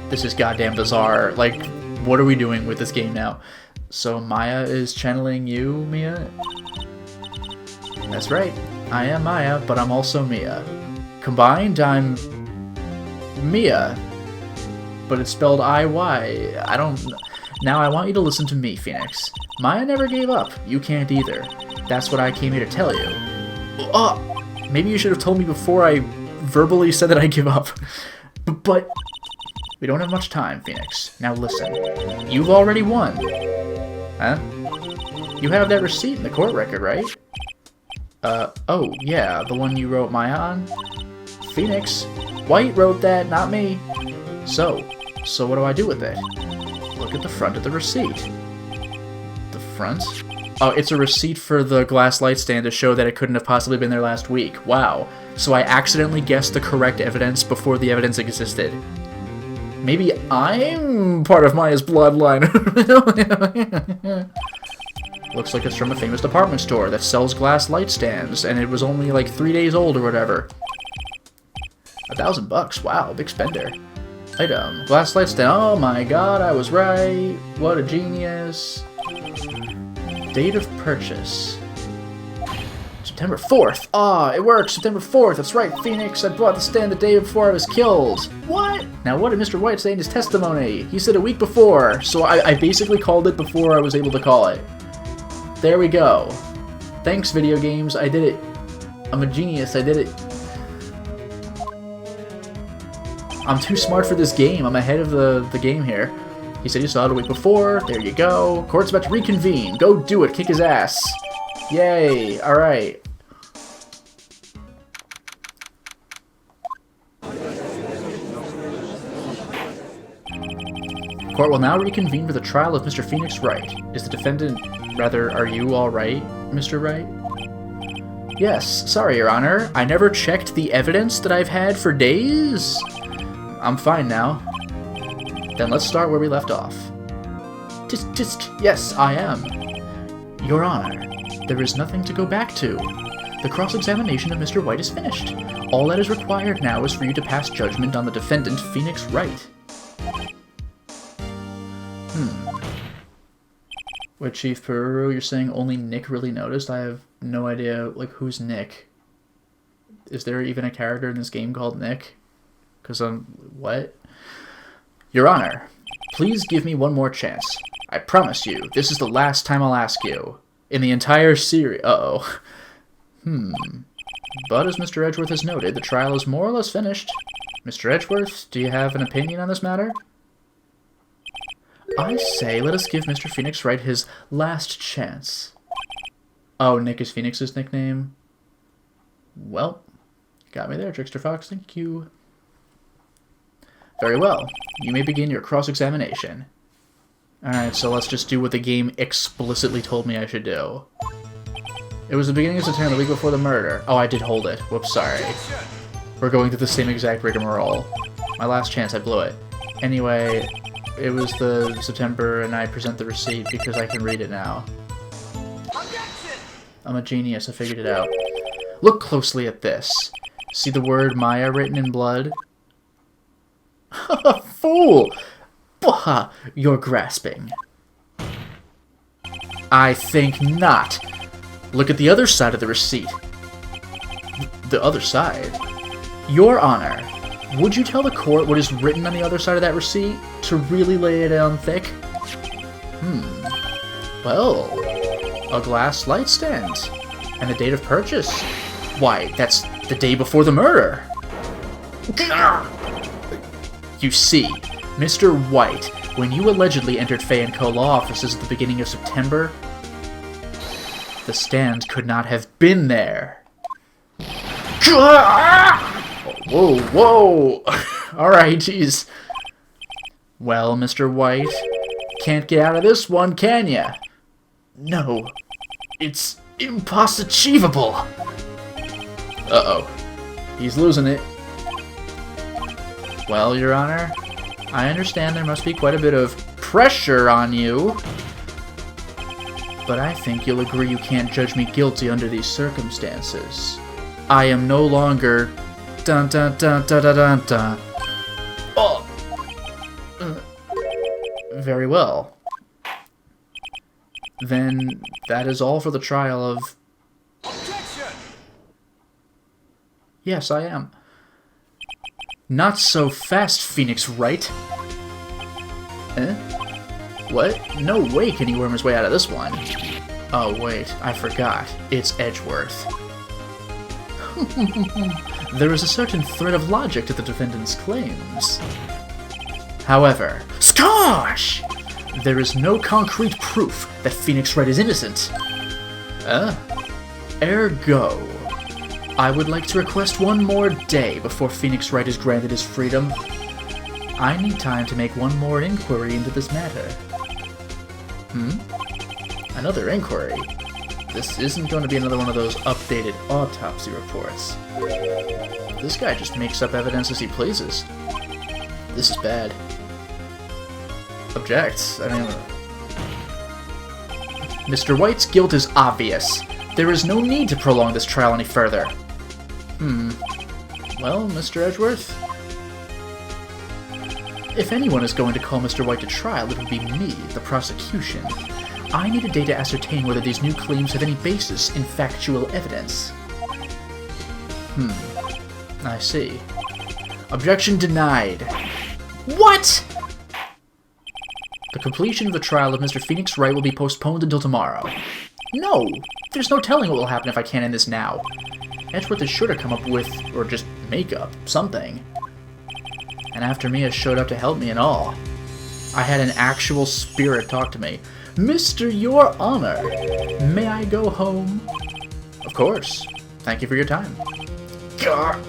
This is goddamn bizarre. Like, what are we doing with this game now? So Maya is channeling you, Mia? That's right. I am Maya, but I'm also Mia. Combined, I'm... Mia. But it's spelled I-Y. I don't... Now I want you to listen to me, Phoenix. Maya never gave up. You can't either. That's what I came here to tell you. Maybe you should have told me before I verbally said that I give up. But we don't have much time, Phoenix. Now listen. You've already won. Huh? You have that receipt in the court record, right? Oh, yeah, the one you wrote Maya on? Phoenix, White wrote that, not me. So what do I do with it? Look at the front of the receipt. The front? Oh, it's a receipt for the glass light stand to show that it couldn't have possibly been there last week. Wow. So I accidentally guessed the correct evidence before the evidence existed. Maybe I'm part of Maya's bloodline. Looks like it's from a famous department store that sells glass light stands, and it was only like 3 days old or whatever. $1,000, wow, big spender. Item, glass light stand, oh my god, I was right, what a genius. Date of purchase. September 4th, it works, September 4th, that's right, Phoenix, I bought the stand the day before I was killed. What? Now what did Mr. White say in his testimony? He said a week before, so I basically called it before I was able to call it. There we go. Thanks, video games. I did it. I'm a genius. I did it. I'm too smart for this game. I'm ahead of the game here. He said you saw it a week before. There you go. Court's about to reconvene. Go do it. Kick his ass. Yay. All right. Court will now reconvene for the trial of Mr. Phoenix Wright. Is the defendant... Rather, are you all right, Mr. Wright? Yes, sorry, Your Honor. I never checked the evidence that I've had for days. I'm fine now. Then let's start where we left off. Yes, I am. Your Honor, there is nothing to go back to. The cross-examination of Mr. White is finished. All that is required now is for you to pass judgment on the defendant, Phoenix Wright. What, Chief Peruru, you're saying only Nick really noticed? I have no idea, like, who's Nick? Is there even a character in this game called Nick? Because what? Your Honor, please give me one more chance. I promise you, this is the last time I'll ask you. In the entire series... Uh-oh. But as Mr. Edgeworth has noted, the trial is more or less finished. Mr. Edgeworth, do you have an opinion on this matter? I say, let us give Mr. Phoenix Wright his last chance. Oh, Nick is Phoenix's nickname? Well, got me there, Trickster Fox. Thank you. Very well. You may begin your cross-examination. Alright, so let's just do what the game explicitly told me I should do. It was the beginning of September, the week before the murder. Oh, I did hold it. Whoops, sorry. We're going through the same exact rigmarole. My last chance, I blew it. Anyway, it was the September, and I present the receipt because I can read it now. I'm a genius, I figured it out. Look closely at this. See the word Maya written in blood? Fool! Bah! You're grasping. I think not. Look at the other side of the receipt. The other side? Your Honor, would you tell the court what is written on the other side of that receipt to really lay it down thick? Well, a glass light stand. And the date of purchase. Why, that's the day before the murder. You see, Mr. White, when you allegedly entered Fay & Co. law offices at the beginning of September, the stand could not have been there. Whoa, whoa! Alright, jeez. Well, Mr. White, can't get out of this one, can ya? No, it's impossible. Uh-oh. He's losing it. Well, Your Honor, I understand there must be quite a bit of pressure on you, but I think you'll agree you can't judge me guilty under these circumstances. I am no longer... Dun dun dun dun dun dun dun. Oh! Very well. Then that is all for the trial of... Objection! Yes, I am. Not so fast, Phoenix Wright. Eh? What? No way can he worm his way out of this one. Oh, wait, I forgot. It's Edgeworth. There is a certain thread of logic to the defendant's claims. However, Skosh! There is no concrete proof that Phoenix Wright is innocent. Ergo, I would like to request one more day before Phoenix Wright is granted his freedom. I need time to make one more inquiry into this matter. Another inquiry? This isn't going to be another one of those updated autopsy reports. This guy just makes up evidence as he pleases. This is bad. Objects? I mean... Mr. White's guilt is obvious. There is no need to prolong this trial any further. Well, Mr. Edgeworth? If anyone is going to call Mr. White to trial, it would be me, the prosecution. I need a day to ascertain whether these new claims have any basis in factual evidence. I see. Objection denied. What?! The completion of the trial of Mr. Phoenix Wright will be postponed until tomorrow. No! There's no telling what will happen if I can't end this now. Edgeworth is sure to come up with, or just make up, something. And after Mia showed up to help me and all, I had an actual spirit talk to me. Mr. Your Honor, may I go home? Of course. Thank you for your time. Gah.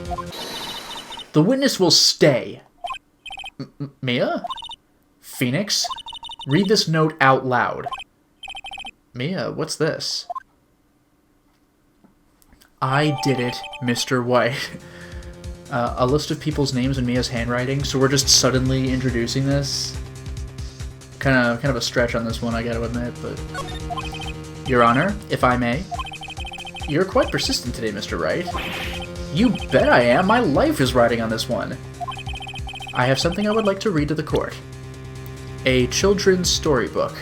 The witness will stay. Mia? Phoenix? Read this note out loud. Mia, what's this? I did it, Mr. White. a list of people's names in Mia's handwriting, so we're just suddenly introducing this. Kind of a stretch on this one, I gotta admit, but... Your Honor, if I may. You're quite persistent today, Mr. Wright. You bet I am! My life is riding on this one! I have something I would like to read to the court. A children's storybook.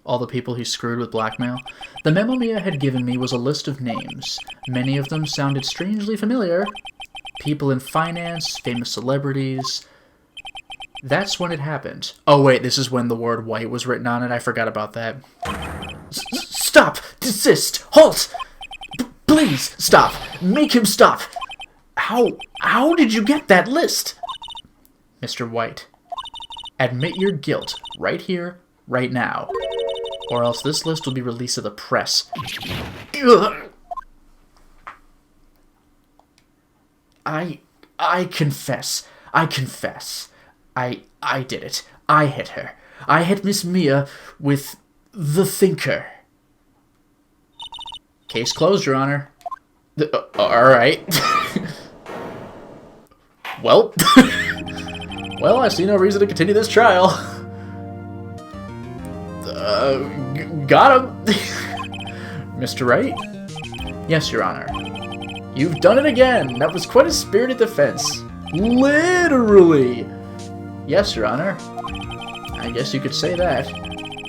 All the people he screwed with blackmail. The memo Mia had given me was a list of names. Many of them sounded strangely familiar. People in finance, famous celebrities. That's when it happened. Oh wait, this is when the word white was written on it. I forgot about that. Stop! Desist! Halt! Please, stop! Make him stop! How did you get that list? Mr. White, admit your guilt right here, right now. Or else this list will be released to the press. I confess. I confess. I did it. I hit her. I hit Miss Mia with the thinker. Case closed, Your Honor. Alright. Well. Well, I see no reason to continue this trial. Got him! Mr. Wright? Yes, Your Honor. You've done it again! That was quite a spirited defense. Literally! Yes, Your Honor. I guess you could say that.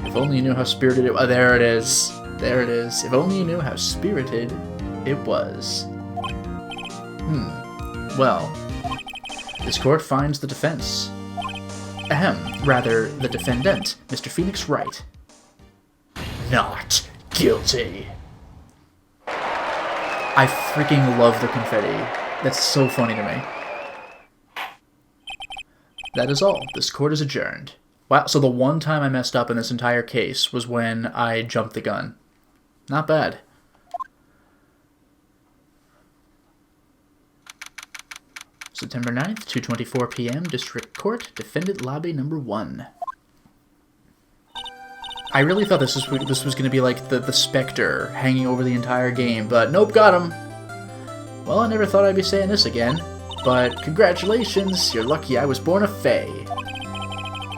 If only you knew how spirited it was. There it is. There it is. If only you knew how spirited it was. Well, this court finds the defense. Rather, the defendant, Mr. Phoenix Wright. Not guilty. I freaking love the confetti. That's so funny to me. That is all. This court is adjourned. Wow, so the one time I messed up in this entire case was when I jumped the gun. Not bad. September 9th, 2:24 p.m., District Court, Defendant Lobby Number 1. I really thought this was going to be like the Spectre hanging over the entire game, but nope, got him. Well, I never thought I'd be saying this again, but congratulations, you're lucky I was born a Fae.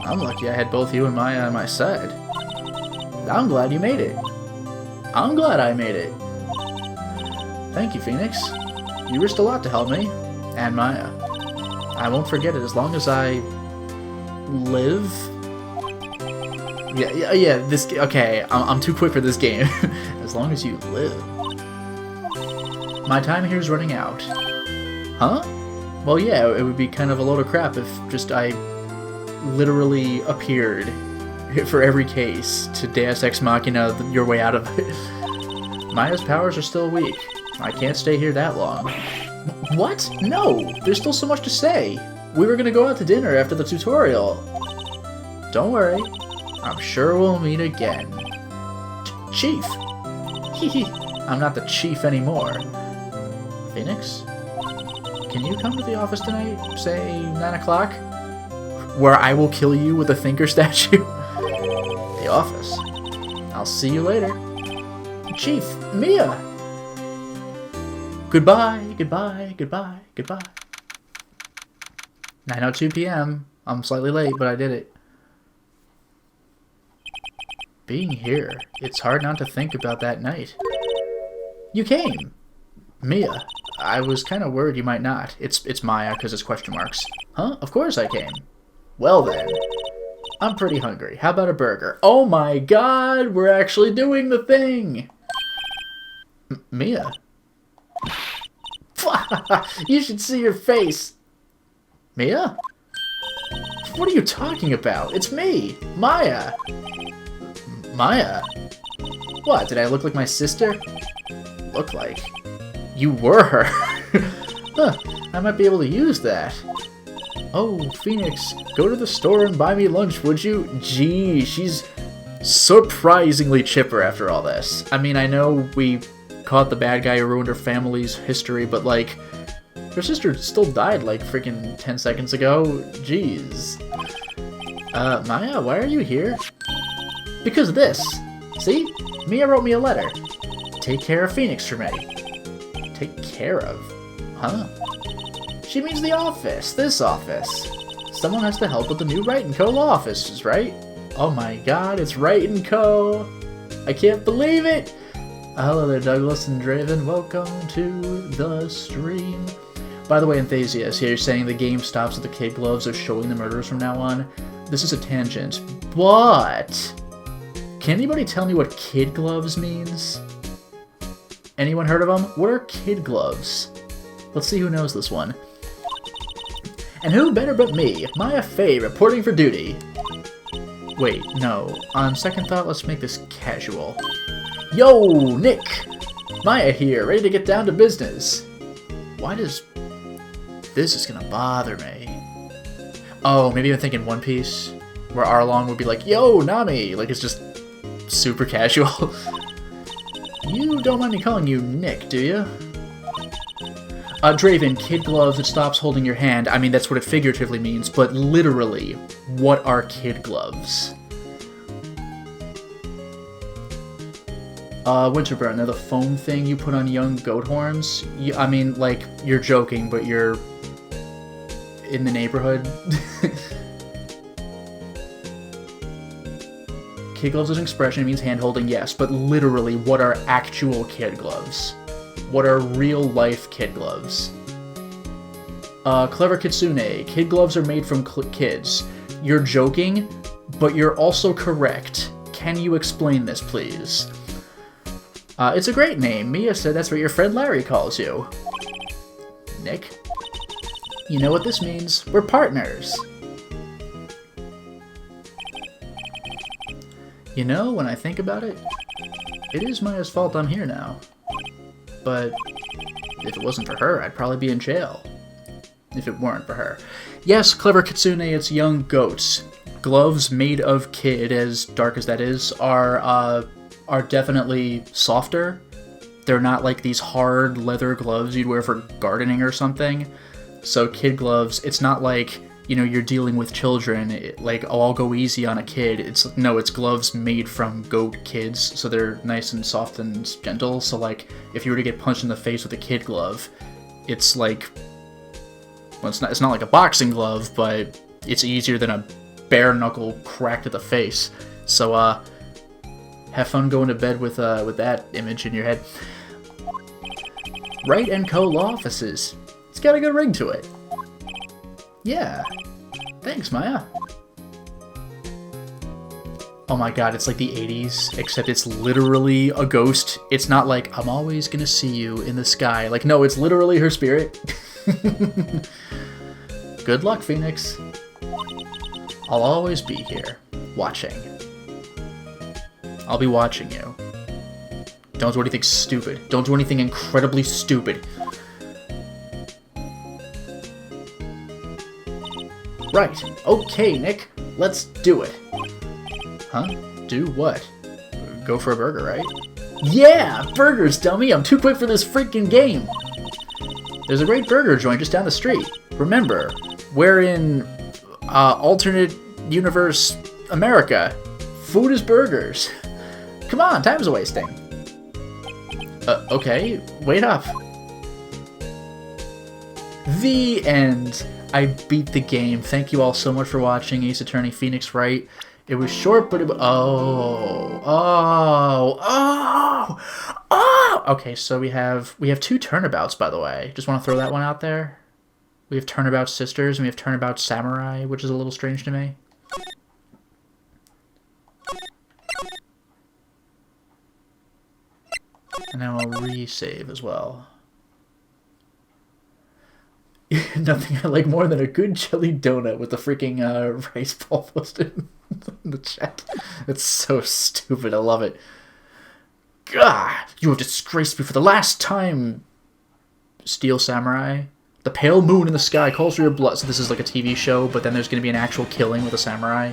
I'm lucky I had both you and Maya on my side. I'm glad you made it. I'm glad I made it. Thank you, Phoenix. You risked a lot to help me. And Maya. I won't forget it as long as I live. Yeah, this... Okay, I'm too quick for this game. As long as you live. My time here is running out. Huh? Well, yeah, it would be kind of a load of crap if just I literally appeared for every case to Deus Ex Machina your way out of it. Maya's powers are still weak. I can't stay here that long. What? No! There's still so much to say! We were gonna go out to dinner after the tutorial. Don't worry. I'm sure we'll meet again. Chief! Hehe. I'm not the chief anymore. Phoenix? Can you come to the office tonight? Say 9 o'clock? Where I will kill you with a thinker statue? The office. I'll see you later. Chief! Mia! Goodbye, goodbye, goodbye, goodbye. 9:02 p.m. I'm slightly late, but I did it. Being here, it's hard not to think about that night. You came! Mia, I was kind of worried you might not. It's Maya, because it's question marks. Huh? Of course I came. Well then. I'm pretty hungry. How about a burger? Oh my god, we're actually doing the thing! Mia? You should see your face. Mia? What are you talking about? It's me, Maya. Maya? What, did I look like my sister? Look like? You were her. Huh, I might be able to use that. Oh, Phoenix, go to the store and buy me lunch, would you? Gee, she's surprisingly chipper after all this. I mean, I know we caught the bad guy who ruined her family's history, but like, her sister still died like freaking 10 seconds ago. Jeez. Maya, why are you here? Because of this. See? Mia wrote me a letter. take care of Phoenix for me. Take care of? Huh? She means the office. This office. Someone has to help with the new Wright & Co. law offices, right? Oh my god, it's Wright & Co. I can't believe it! Hello there, Douglas and Draven. Welcome to the stream. By the way, Enthusiast here saying the game stops at the kid gloves of showing the murders from now on. This is a tangent, but can anybody tell me what kid gloves means? Anyone heard of them? What are kid gloves? Let's see who knows this one. And who better but me, Maya Fey, reporting for duty. Wait, no. On second thought, let's make this casual. Yo, Nick! Maya here, ready to get down to business. Why does... This is gonna bother me. Oh, maybe I'm thinking One Piece, where Arlong would be like, yo, Nami! Like, it's just super casual. You don't mind me calling you Nick, do you? Draven, kid gloves, it stops holding your hand. I mean, that's what it figuratively means, but literally, what are kid gloves? Winterburn, they're the foam thing you put on young goat horns? I mean, like, you're joking, but you're in the neighborhood. Kid gloves is an expression, it means hand-holding, yes, but literally, what are actual kid gloves? What are real-life kid gloves? Clever Kitsune, kid gloves are made from kids. You're joking, but you're also correct. Can you explain this, please? It's a great name. Mia said that's what your friend Larry calls you. Nick? You know what this means. We're partners. You know, when I think about it, it is Maya's fault I'm here now. But if it wasn't for her, I'd probably be in jail. If it weren't for her. Yes, Clever Kitsune, it's young goats. Gloves made of kid, as dark as that is, are definitely softer. They're not like these hard leather gloves you'd wear for gardening or something. So kid gloves, it's not like, you know, you're dealing with children, like, oh, I'll go easy on a kid. It's gloves made from goat kids, so they're nice and soft and gentle. So, like, if you were to get punched in the face with a kid glove, it's like, well, it's not like a boxing glove, but it's easier than a bare knuckle crack to the face. So, have fun going to bed with that image in your head. Wright & Co. law offices. It's got a good ring to it. Yeah. Thanks, Maya. Oh my god, it's like the 80s, except it's literally a ghost. It's not like, I'm always gonna see you in the sky. Like, no, it's literally her spirit. Good luck, Phoenix. I'll always be here, watching. I'll be watching you. Don't do anything stupid. Don't do anything incredibly stupid. Right. Okay, Nick. Let's do it. Huh? Do what? Go for a burger, right? Yeah! Burgers, dummy! I'm too quick for this freaking game! There's a great burger joint just down the street. Remember, we're in alternate universe America. Food is burgers. Come on, time's a-wasting. Okay, wait up. The end. I beat the game. Thank you all so much for watching Ace Attorney Phoenix Wright. It was short, but it was... Oh! Okay, so we have two Turnabouts, by the way. Just want to throw that one out there. We have Turnabout Sisters, and we have Turnabout Samurai, which is a little strange to me. And now I'll resave as well. Nothing I like more than a good jelly donut with the freaking rice ball posted in the chat. It's so stupid. I love it. God, you have disgraced me for the last time. Steel Samurai. The pale moon in the sky calls for your blood. So this is like a TV show, but then there's going to be an actual killing with a samurai.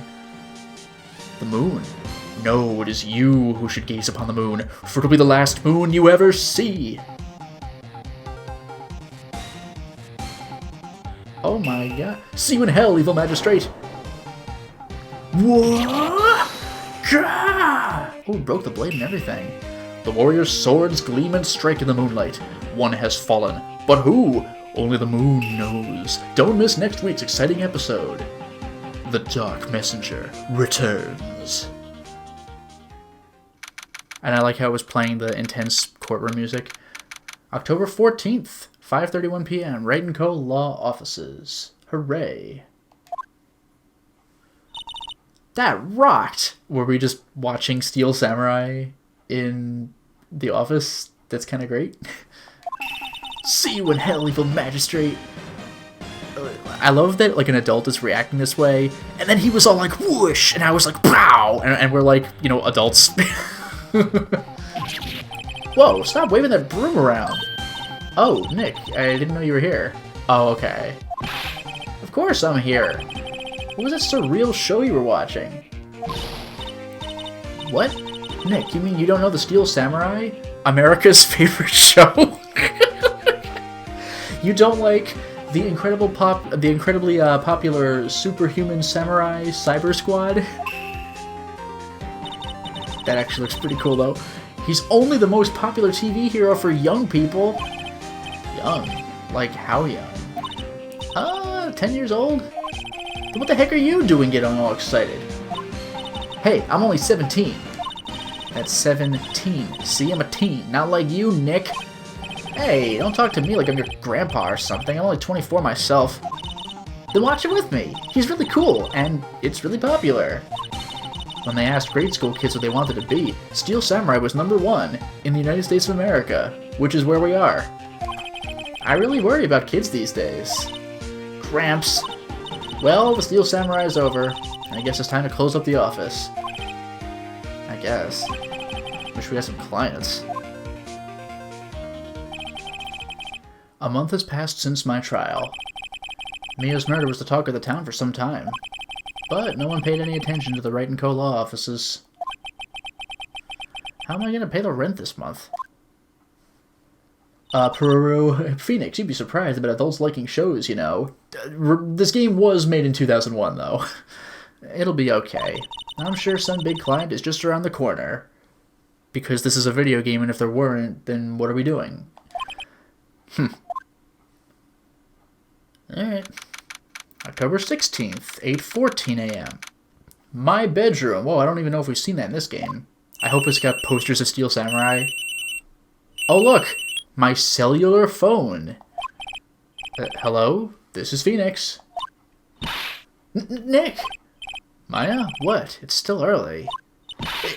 The moon. No, it is you who should gaze upon the moon, for it will be the last moon you ever see. Oh my god. See you in hell, evil magistrate. What? Oh, broke the blade and everything. The warrior's swords gleam and strike in the moonlight. One has fallen. But who? Only the moon knows. Don't miss next week's exciting episode. The Dark Messenger returns. And I like how it was playing the intense courtroom music. October 14th, 5:31 p.m. Wright & Co. Law Offices. Hooray. That rocked! Were we just watching Steel Samurai in the office? That's kind of great. See you in hell, evil magistrate. I love that like an adult is reacting this way, and then he was all like whoosh, and I was like pow, and we're like, you know, adults. Whoa, stop waving that broom around. Oh, Nick, I didn't know you were here. Oh, okay. Of course I'm here. What was that surreal show you were watching? What? Nick, you mean you don't know the Steel Samurai? America's favorite show? You don't like the incredibly popular Superhuman Samurai Cyber Squad? That actually looks pretty cool, though. He's only the most popular TV hero for young people. Young? Like, how young? 10 years old? Then what the heck are you doing getting all excited? Hey, I'm only 17. That's 17. See, I'm a teen. Not like you, Nick. Hey, don't talk to me like I'm your grandpa or something. I'm only 24 myself. Then watch it with me. He's really cool, and it's really popular. When they asked grade school kids what they wanted to be, Steel Samurai was #1 in the United States of America, which is where we are. I really worry about kids these days. Cramps. Well, the Steel Samurai is over. I guess it's time to close up the office. I guess. Wish we had some clients. A month has passed since my trial. Mia's murder was the talk of the town for some time. But no one paid any attention to the Wright & Co. law offices. How am I going to pay the rent this month? Phoenix, you'd be surprised about adults liking shows, you know. This game was made in 2001, though. It'll be okay. I'm sure some big client is just around the corner. Because this is a video game, and if there weren't, then what are we doing? Alright. October 16th, 8:14 a.m. My bedroom. Whoa, I don't even know if we've seen that in this game. I hope it's got posters of Steel Samurai. Oh, look! My cellular phone. Hello? This is Phoenix. Nick! Maya? What? It's still early.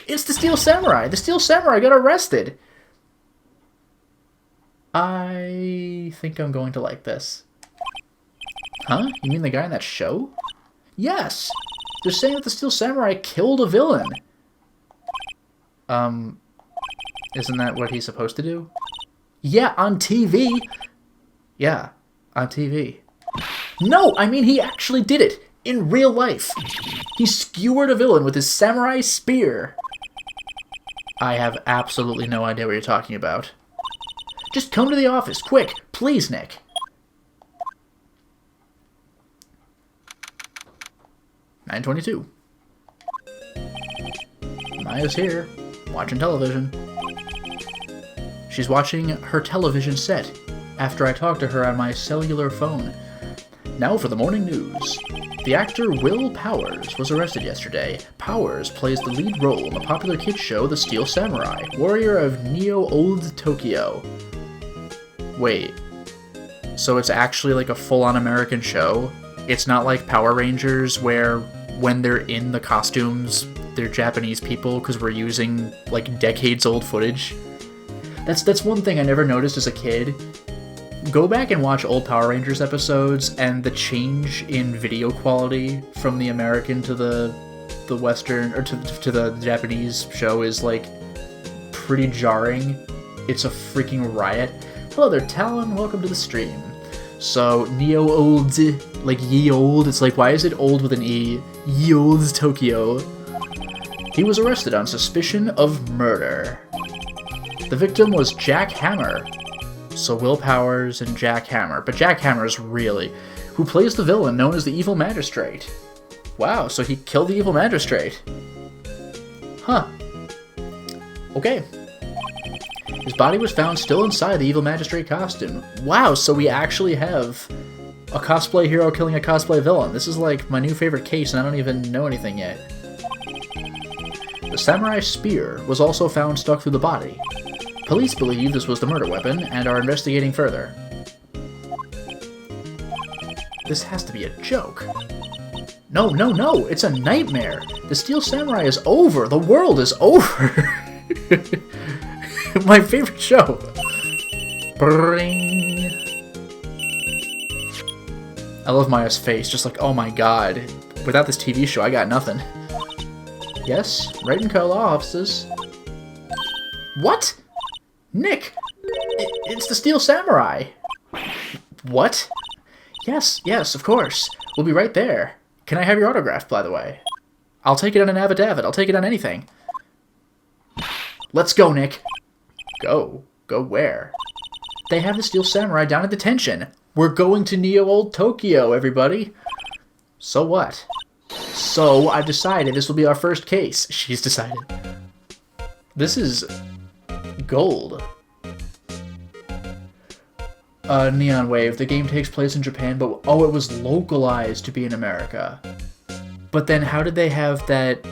It's the Steel Samurai! The Steel Samurai got arrested! I think I'm going to like this. Huh? You mean the guy in that show? Yes! They're saying that the Steel Samurai killed a villain. Isn't that what he's supposed to do? Yeah, on TV! Yeah, on TV. No, I mean he actually did it! In real life! He skewered a villain with his samurai spear! I have absolutely no idea what you're talking about. Just come to the office, quick! Please, Nick! $9:22. Maya's here, watching television. She's watching her television set after I talked to her on my cellular phone. Now for the morning news. The actor Will Powers was arrested yesterday. Powers plays the lead role in the popular kids show The Steel Samurai, warrior of Neo-Old Tokyo. Wait, so it's actually like a full-on American show? It's not like Power Rangers where when they're in the costumes, they're Japanese people because we're using like decades-old footage? That's one thing I never noticed as a kid. Go back and watch old Power Rangers episodes, and the change in video quality from the American to the Western, or to the Japanese show is, like, pretty jarring. It's a freaking riot. Hello there, Talon. Welcome to the stream. So, Neo-Old, like ye old, it's like, why is it old with an E? Ye old Tokyo. He was arrested on suspicion of murder. The victim was Jack Hammer. So Will Powers and Jack Hammer. But Jack Hammer is really... who plays the villain known as the Evil Magistrate. Wow, so he killed the Evil Magistrate. Huh. Okay. His body was found still inside the evil magistrate costume. Wow, so we actually have a cosplay hero killing a cosplay villain. This is like my new favorite case, and I don't even know anything yet. The samurai spear was also found stuck through the body. Police believe this was the murder weapon and are investigating further. This has to be a joke. No, no, no! It's a nightmare! The Steel Samurai is over! The world is over! My favorite show! Bring. I love Maya's face, just like, oh my god. Without this TV show, I got nothing. Yes, Wright and Co. Law offices. What? Nick! It's the Steel Samurai! What? Yes, yes, of course. We'll be right there. Can I have your autograph, by the way? I'll take it on an affidavit. I'll take it on anything. Let's go, Nick. Go? Go where? They have the Steel Samurai down at detention. We're going to Neo Old Tokyo, everybody. So what? So I've decided this will be our first case. She's decided. This is gold. Neon Wave. The game takes place in Japan, but oh, it was localized to be in America. But then how did they have that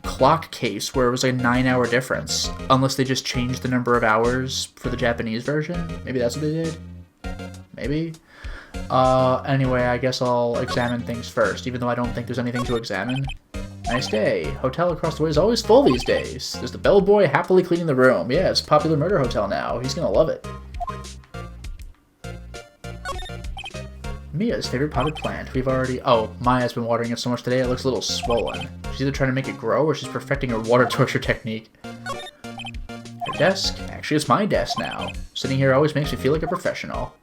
clock case where it was like a 9-hour difference? Unless they just changed the number of hours for the Japanese version? Maybe that's what they did? Maybe? Anyway, I guess I'll examine things first, even though I don't think there's anything to examine. Nice day. Hotel across the way is always full these days. There's the bellboy happily cleaning the room. Yeah, it's a popular murder hotel now. He's gonna love it. Mia's favorite potted plant. We've already... Oh, Maya's been watering it so much today it looks a little swollen. She's either trying to make it grow or she's perfecting her water torture technique. Her desk? Actually, it's my desk now. Sitting here always makes me feel like a professional.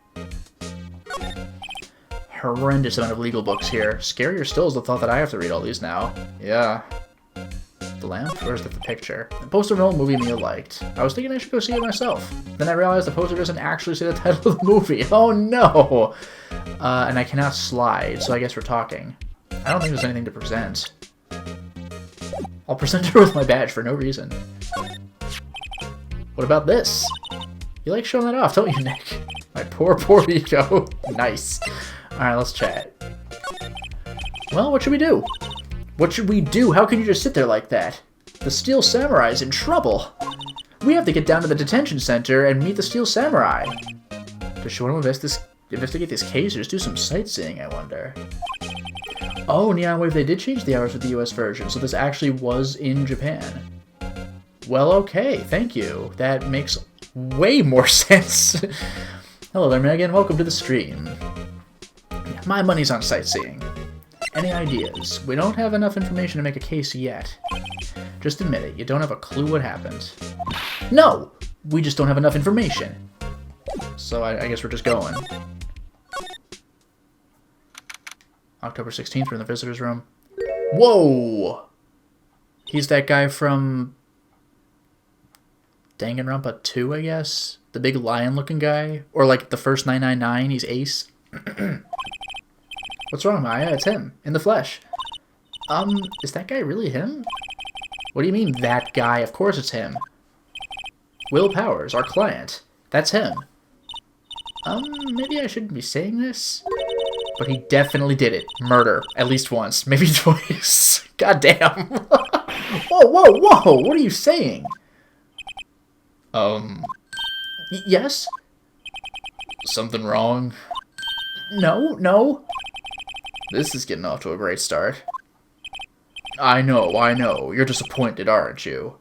Horrendous amount of legal books here. Scarier still is the thought that I have to read all these now. Yeah. The lamp? Where's the picture? The poster of an old movie Mia liked. I was thinking I should go see it myself. Then I realized the poster doesn't actually say the title of the movie. Oh no! And I cannot slide, so I guess we're talking. I don't think there's anything to present. I'll present her with my badge for no reason. What about this? You like showing that off, don't you, Nick? My poor, poor ego. Nice. Alright, let's chat. Well, what should we do? What should we do? How can you just sit there like that? The Steel Samurai's in trouble. We have to get down to the detention center and meet the Steel Samurai. Does she want to investigate this case or just do some sightseeing, I wonder? Oh, Neon Wave, they did change the hours with the US version, so this actually was in Japan. Well, okay, thank you. That makes way more sense. Hello there, Megan. Welcome to the stream. My money's on sightseeing. Any ideas? We don't have enough information to make a case yet. Just admit it, you don't have a clue what happened. No! We just don't have enough information. So I guess we're just going. October 16th, we're in the visitor's room. Whoa! He's that guy from Danganronpa 2, I guess? The big lion-looking guy? Or like the first 999, he's Ace? What's wrong, Maya? It's him, in the flesh. Is that guy really him? What do you mean, that guy? Of course it's him. Will Powers, our client. That's him. Maybe I shouldn't be saying this? But he definitely did it. Murder. At least once. Maybe twice. God damn. Whoa, whoa, whoa! What are you saying? Yes? Something wrong? No, no. This is getting off to a great start. I know. You're disappointed, aren't you?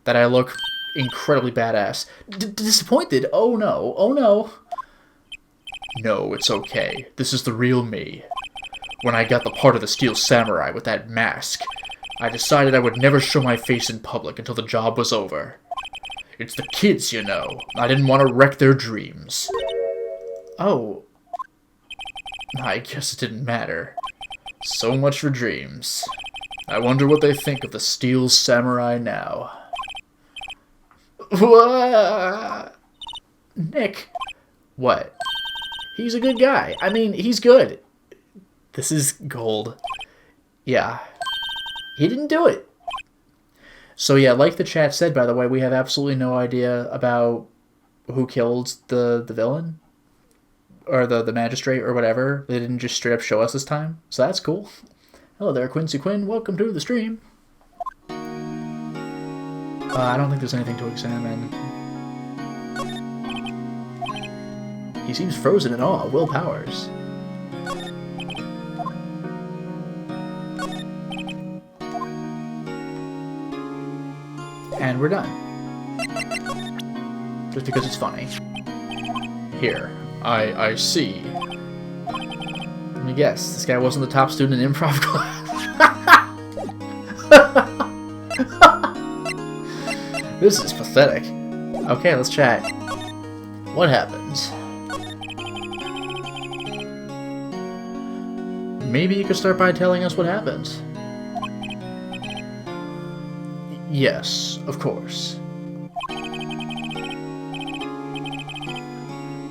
That I look incredibly badass. Disappointed? Oh no, oh no. No, it's okay. This is the real me. When I got the part of the Steel Samurai with that mask, I decided I would never show my face in public until the job was over. It's the kids, you know. I didn't want to wreck their dreams. Oh. I guess it didn't matter. So much for dreams. I wonder what they think of the Steel Samurai now. Nick. What? He's a good guy. I mean, he's good. This is gold. Yeah. He didn't do it. So yeah, like the chat said, by the way, we have absolutely no idea about who killed the villain or the magistrate or whatever. They didn't just straight up show us this time, so that's cool. Hello there, Quincy Quinn. Welcome to the stream. I don't think there's anything to examine. He seems frozen in awe. Will Powers. And we're done. Just because it's funny. Here. I see. Let me guess. This guy wasn't the top student in improv class. This is pathetic. Okay, let's chat. What happens? Maybe you could start by telling us what happens. Yes, of course.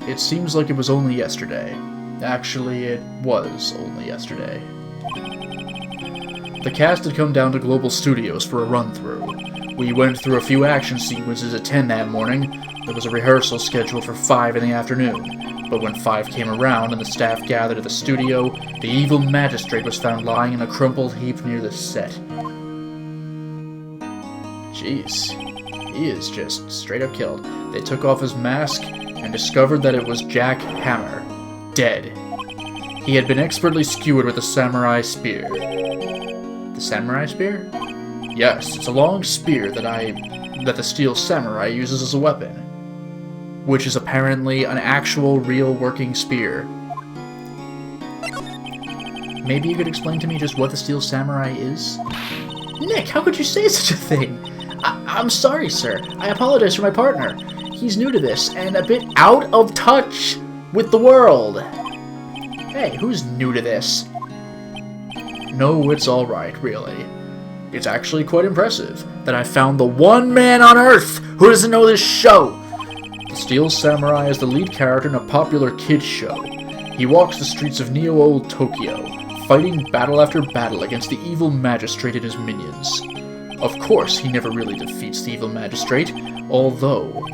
It seems like it was only yesterday. Actually, it was only yesterday. The cast had come down to Global Studios for a run-through. We went through a few action sequences at 10 that morning. There was a rehearsal scheduled for 5 in the afternoon. But when 5 came around and the staff gathered at the studio, the evil magistrate was found lying in a crumpled heap near the set. Jeez. He is just straight up killed. They took off his mask and discovered that it was Jack Hammer. Dead. He had been expertly skewered with a samurai spear. The samurai spear? Yes, it's a long spear that the steel samurai uses as a weapon. Which is apparently an actual, real working spear. Maybe you could explain to me just what the steel samurai is? Nick, how could you say such a thing? I'm sorry, sir. I apologize for my partner. He's new to this, and a bit out of touch with the world. Hey, who's new to this? No, it's alright, really. It's actually quite impressive that I found the one man on Earth who doesn't know this show. The Steel Samurai is the lead character in a popular kids show. He walks the streets of Neo-Old Tokyo, fighting battle after battle against the evil magistrate and his minions. Of course, he never really defeats the evil magistrate, although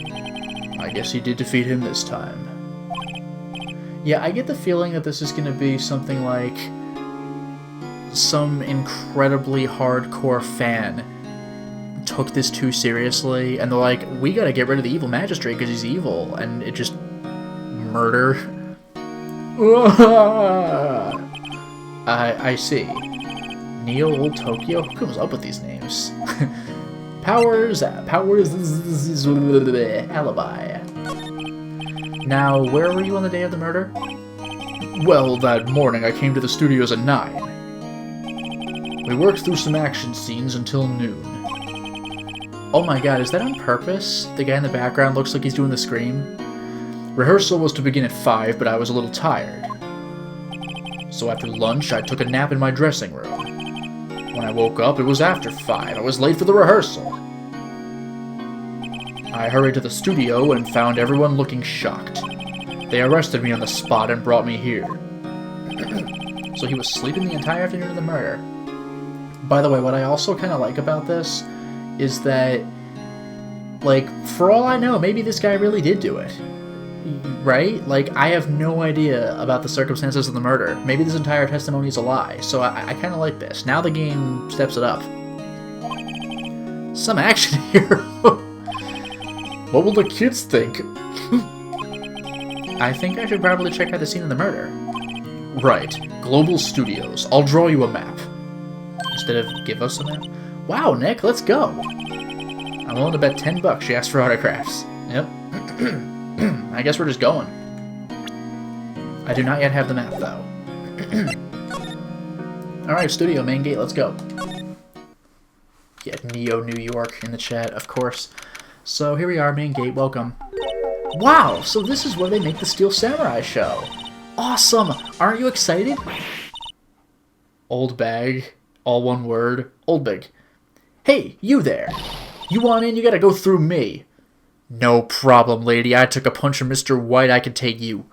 I guess he did defeat him this time. Yeah, I get the feeling that this is going to be something like some incredibly hardcore fan took this too seriously, and they're like, we gotta get rid of the evil magistrate because he's evil, and it just... murder. I see. Neo-Old Tokyo? Who comes up with these names? Powers, alibi. Now, where were you on the day of the murder? Well, that morning I came to the studios at 9. We worked through some action scenes until noon. Oh my god, is that on purpose? The guy in the background looks like he's doing the scream. Rehearsal was to begin at 5, but I was a little tired. So after lunch, I took a nap in my dressing room. When I woke up, it was after 5. I was late for the rehearsal. I hurried to the studio and found everyone looking shocked. They arrested me on the spot and brought me here. So he was sleeping the entire afternoon of the murder. By the way, what I also kind of like about this is that, like, for all I know, maybe this guy really did do it. Right? Like, I have no idea about the circumstances of the murder. Maybe this entire testimony is a lie, so I kind of like this. Now the game steps it up. Some action here. What will the kids think? I think I should probably check out the scene of the murder. Right. Global Studios. I'll draw you a map. Instead of give us a map? Wow, Nick, let's go. I'm willing to bet $10 she asked for autographs. Yep. I guess we're just going. I do not yet have the map, though. Alright, studio, main gate, let's go. Get Neo New York in the chat, of course. So here we are, main gate, welcome. Wow, so this is where they make the Steel Samurai show. Awesome! Aren't you excited? Old bag, all one word, old bag. Hey, you there! You want in, you gotta go through me. No problem, lady. I took a punch from Mr. White. I can take you.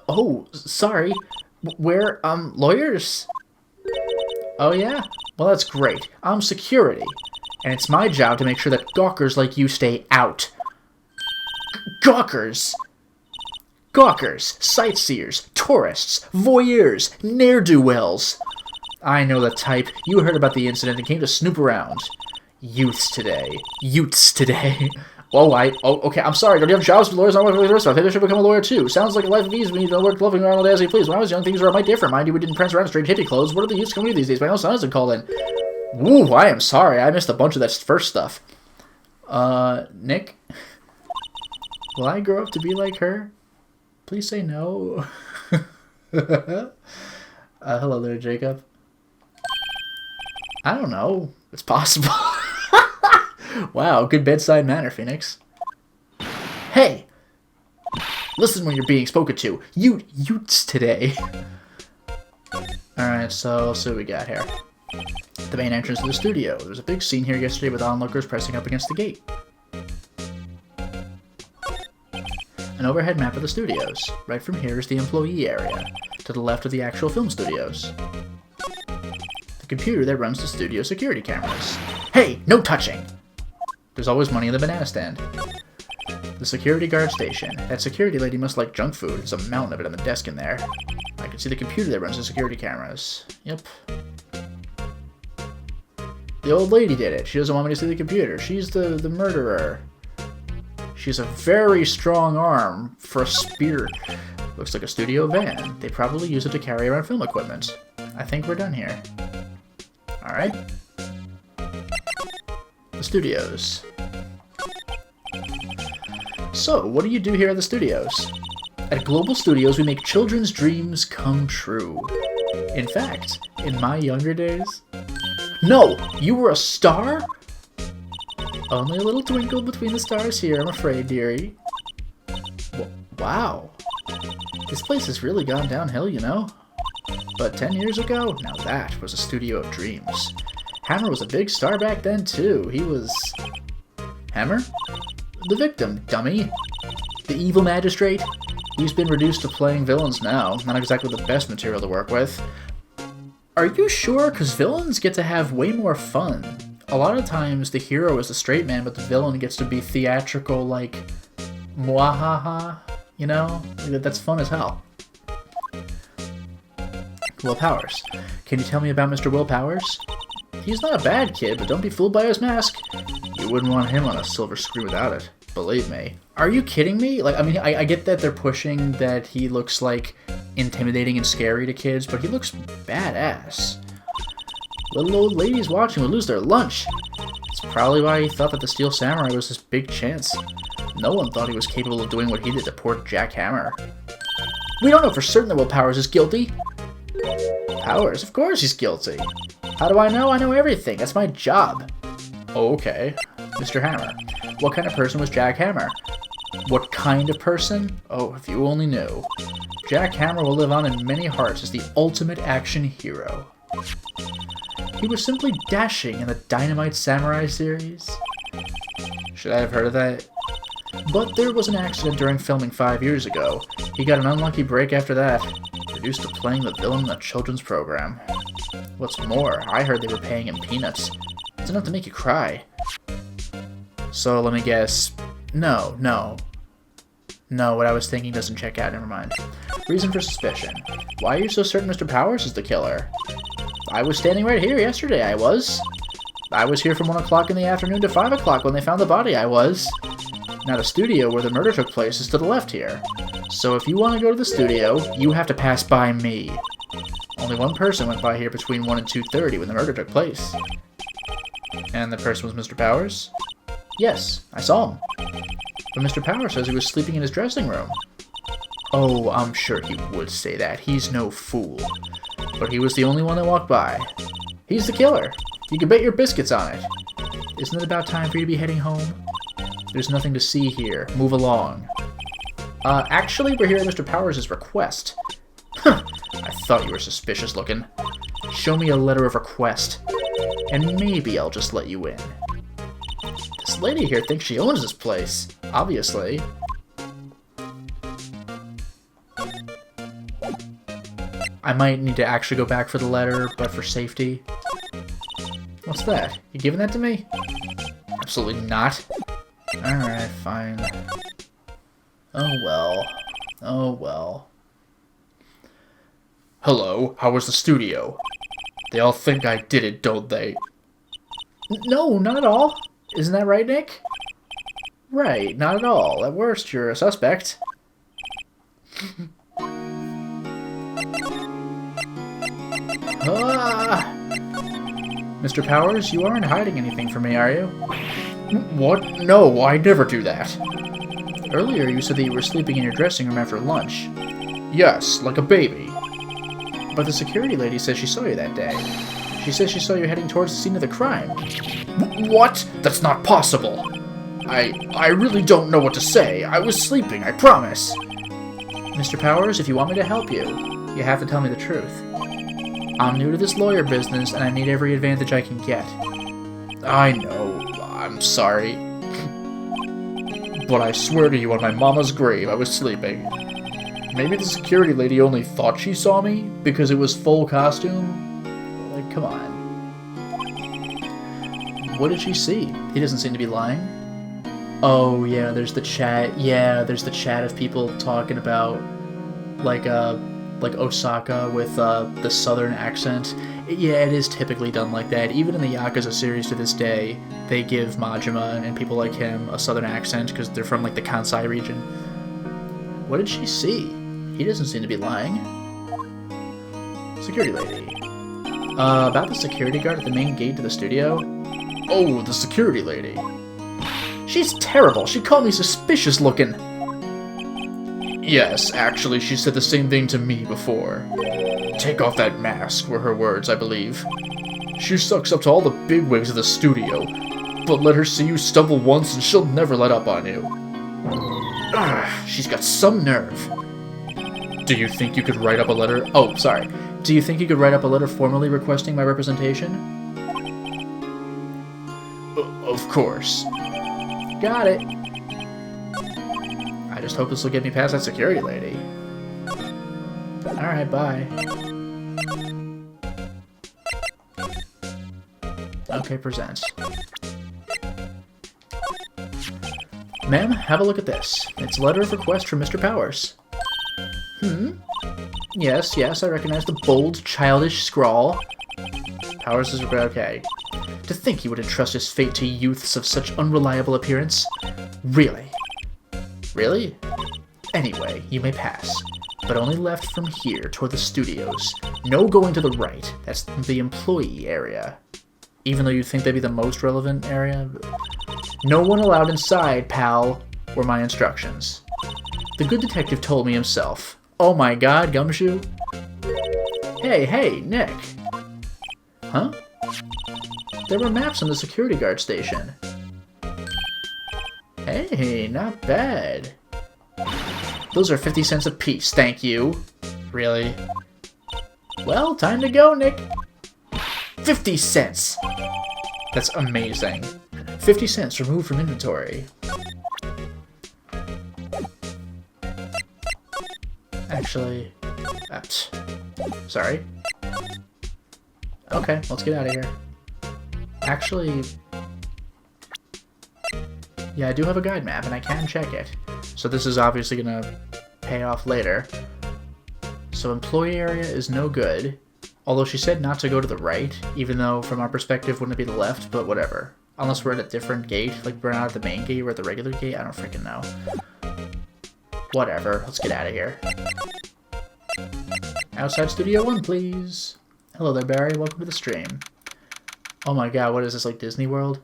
Oh, sorry. We're, lawyers? Oh, yeah? Well, that's great. I'm security. And it's my job to make sure that gawkers like you stay out. Gawkers! Gawkers, sightseers, tourists, voyeurs, ne'er-do-wells. I know the type. You heard about the incident and came to snoop around. Youths today. Oh, okay, I'm sorry. Don't you have jobs with lawyers? I want to be I think I should become a lawyer too. Sounds like a life of ease. We need to work loving around all day as we please. When I was young, things were a mite different. Mind you, we didn't prance around in straight hippie clothes. What are the youths coming to these days? My own son hasn't called in. Woo, I am sorry. I missed a bunch of that first stuff. Nick? Will I grow up to be like her? Please say no. Hello there, Jacob. I don't know. It's possible. Wow, good bedside manner, Phoenix. Hey! Listen when you're being spoken to. Youths today. Alright, so let's see what we got here. The main entrance to the studio. There was a big scene here yesterday with onlookers pressing up against the gate. An overhead map of the studios. Right from here is the employee area. To the left are the actual film studios. The computer that runs the studio security cameras. Hey, no touching! There's always money in the banana stand. The security guard station. That security lady must like junk food. There's a mountain of it on the desk in there. I can see the computer that runs the security cameras. Yep. The old lady did it. She doesn't want me to see the computer. She's the murderer. She has a very strong arm for a spear. Looks like a studio van. They probably use it to carry around film equipment. I think we're done here. Alright. The studios. So, what do you do here at the studios? At Global Studios, we make children's dreams come true. In fact, in my younger days... No! You were a star? Only a little twinkle between the stars here, I'm afraid, dearie. Wow. This place has really gone downhill, you know? But 10 years ago, now that was a studio of dreams. Hammer was a big star back then, too. He was... Hammer? The victim, dummy. The evil magistrate? He's been reduced to playing villains now. Not exactly the best material to work with. Are you sure? Because villains get to have way more fun. A lot of times the hero is the straight man, but the villain gets to be theatrical, like... Mwahaha, you know? That's fun as hell. Will Powers. Can you tell me about Mr. Will Powers? He's not a bad kid, but don't be fooled by his mask. You wouldn't want him on a silver screen without it. Believe me. Are you kidding me? Like, I mean, I get that they're pushing that he looks, like, intimidating and scary to kids, but he looks badass. Little old ladies watching would lose their lunch. It's probably why he thought that the Steel Samurai was his big chance. No one thought he was capable of doing what he did to poor Jack Hammer. We don't know for certain that Will Powers is guilty. Powers? Of course he's guilty. How do I know? I know everything. That's my job. Oh, okay. Mr. Hammer. What kind of person was Jack Hammer? What kind of person? Oh, if you only knew. Jack Hammer will live on in many hearts as the ultimate action hero. He was simply dashing in the Dynamite Samurai series. Should I have heard of that? But there was an accident during filming 5 years ago. He got an unlucky break after that. Reduced to playing the villain in a children's program. What's more, I heard they were paying him peanuts. It's enough to make you cry. So let me guess. No, what I was thinking doesn't check out, never mind. Reason for suspicion. Why are you so certain Mr. Powers is the killer? I was standing right here yesterday, I was. I was here from 1 o'clock in the afternoon to 5 o'clock when they found the body, I was. Now the studio where the murder took place is to the left here. So if you want to go to the studio, you have to pass by me. Only one person went by here between 1 and 2:30 when the murder took place. And the person was Mr. Powers? Yes, I saw him. But Mr. Powers says he was sleeping in his dressing room. Oh, I'm sure he would say that. He's no fool. But he was the only one that walked by. He's the killer. You can bet your biscuits on it. Isn't it about time for you to be heading home? There's nothing to see here. Move along. Actually, we're here at Mr. Powers' request. Huh, I thought you were suspicious looking. Show me a letter of request, and maybe I'll just let you in. This lady here thinks she owns this place, obviously. I might need to actually go back for the letter, but for safety. What's that? You giving that to me? Absolutely not. Alright, fine. Oh well. Oh well. Hello, how was the studio? They all think I did it, don't they? No, not at all. Isn't that right, Nick? Right, not at all. At worst, you're a suspect. Ah! Mr. Powers, you aren't hiding anything from me, are you? What? No, I never do that. Earlier, you said that you were sleeping in your dressing room after lunch. Yes, like a baby. But the security lady says she saw you that day. She says she saw you heading towards the scene of the crime. What? That's not possible. I really don't know what to say. I was sleeping, I promise. Mr. Powers, if you want me to help you, you have to tell me the truth. I'm new to this lawyer business, and I need every advantage I can get. I know. I'm sorry. But I swear to you on my mama's grave, I was sleeping. Maybe the security lady only thought she saw me because it was full costume? Like, come on. What did she see? He doesn't seem to be lying. Oh, yeah, there's the chat. Yeah, there's the chat of people talking about, like Osaka with the southern accent. Yeah, it is typically done like that. Even in the Yakuza series to this day, they give Majima and people like him a southern accent because they're from, like, the Kansai region. What did she see? He doesn't seem to be lying. Security lady. About the security guard at the main gate to the studio? Oh, the security lady. She's terrible. She called me suspicious looking. Yes, actually, she said the same thing to me before. Take off that mask, were her words, I believe. She sucks up to all the bigwigs of the studio, but let her see you stumble once and she'll never let up on you. Ugh, she's got some nerve. Do you think you could write up a letter? Oh, sorry. Do you think you could write up a letter formally requesting my representation? Of course. Got it. I just hope this will get me past that security lady. Alright, bye. Okay, present. Ma'am, have a look at this. It's a letter of request from Mr. Powers. Yes, I recognize the bold, childish scrawl. Powers is okay. To think he would entrust his fate to youths of such unreliable appearance. Really? Really? Anyway, you may pass. But only left from here toward the studios. No going to the right. That's the employee area. Even though you'd think that'd be the most relevant area. No one allowed inside, pal, were my instructions. The good detective told me himself. Oh my god, Gumshoe. Hey, Nick. Huh? There were maps on the security guard station. Hey, not bad. Those are 50 cents apiece, thank you. Really? Well, time to go, Nick. 50 cents! That's amazing. 50 cents removed from inventory. Actually... sorry. Okay, let's get out of here. Actually... yeah, I do have a guide map, and I can check it. So this is obviously gonna pay off later. So employee area is no good. Although she said not to go to the right, even though from our perspective wouldn't it be the left, but whatever. Unless we're at a different gate, like we're not at the main gate, we're at the regular gate, I don't freaking know. Whatever, let's get out of here. Outside Studio 1, please. Hello there, Barry, welcome to the stream. Oh my god, what is this, like Disney World?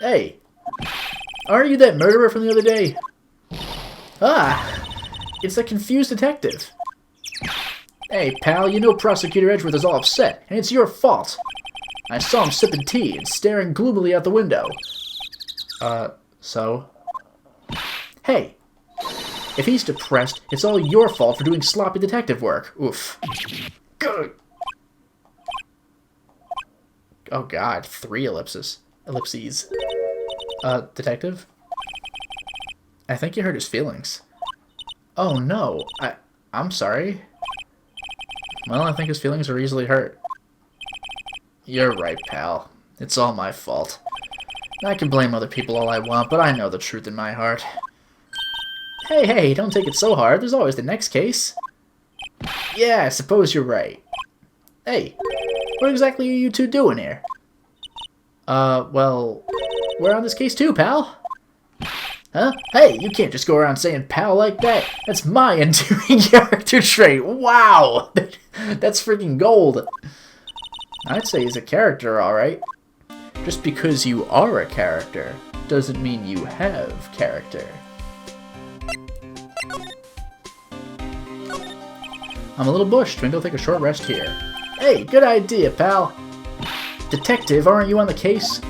Hey! Aren't you that murderer from the other day? Ah! It's that confused detective. Hey, pal, you know Prosecutor Edgeworth is all upset, and it's your fault. I saw him sipping tea and staring gloomily out the window. So? Hey! If he's depressed, it's all your fault for doing sloppy detective work. Oof. Good. Oh god, 3 ellipses. Ellipses. Detective? I think you hurt his feelings. Oh no, I'm sorry. Well, I think his feelings are easily hurt. You're right, pal. It's all my fault. I can blame other people all I want, but I know the truth in my heart. Hey, don't take it so hard. There's always the next case. Yeah, I suppose you're right. Hey, what exactly are you two doing here? Well, we're on this case too, pal. Huh? Hey, you can't just go around saying pal like that. That's my endearing character trait. Wow! That's freaking gold. I'd say he's a character, alright. Just because you are a character doesn't mean you have character. I'm a little bushed. Maybe I'll take a short rest here. Hey, good idea, pal. Detective, aren't you on the case?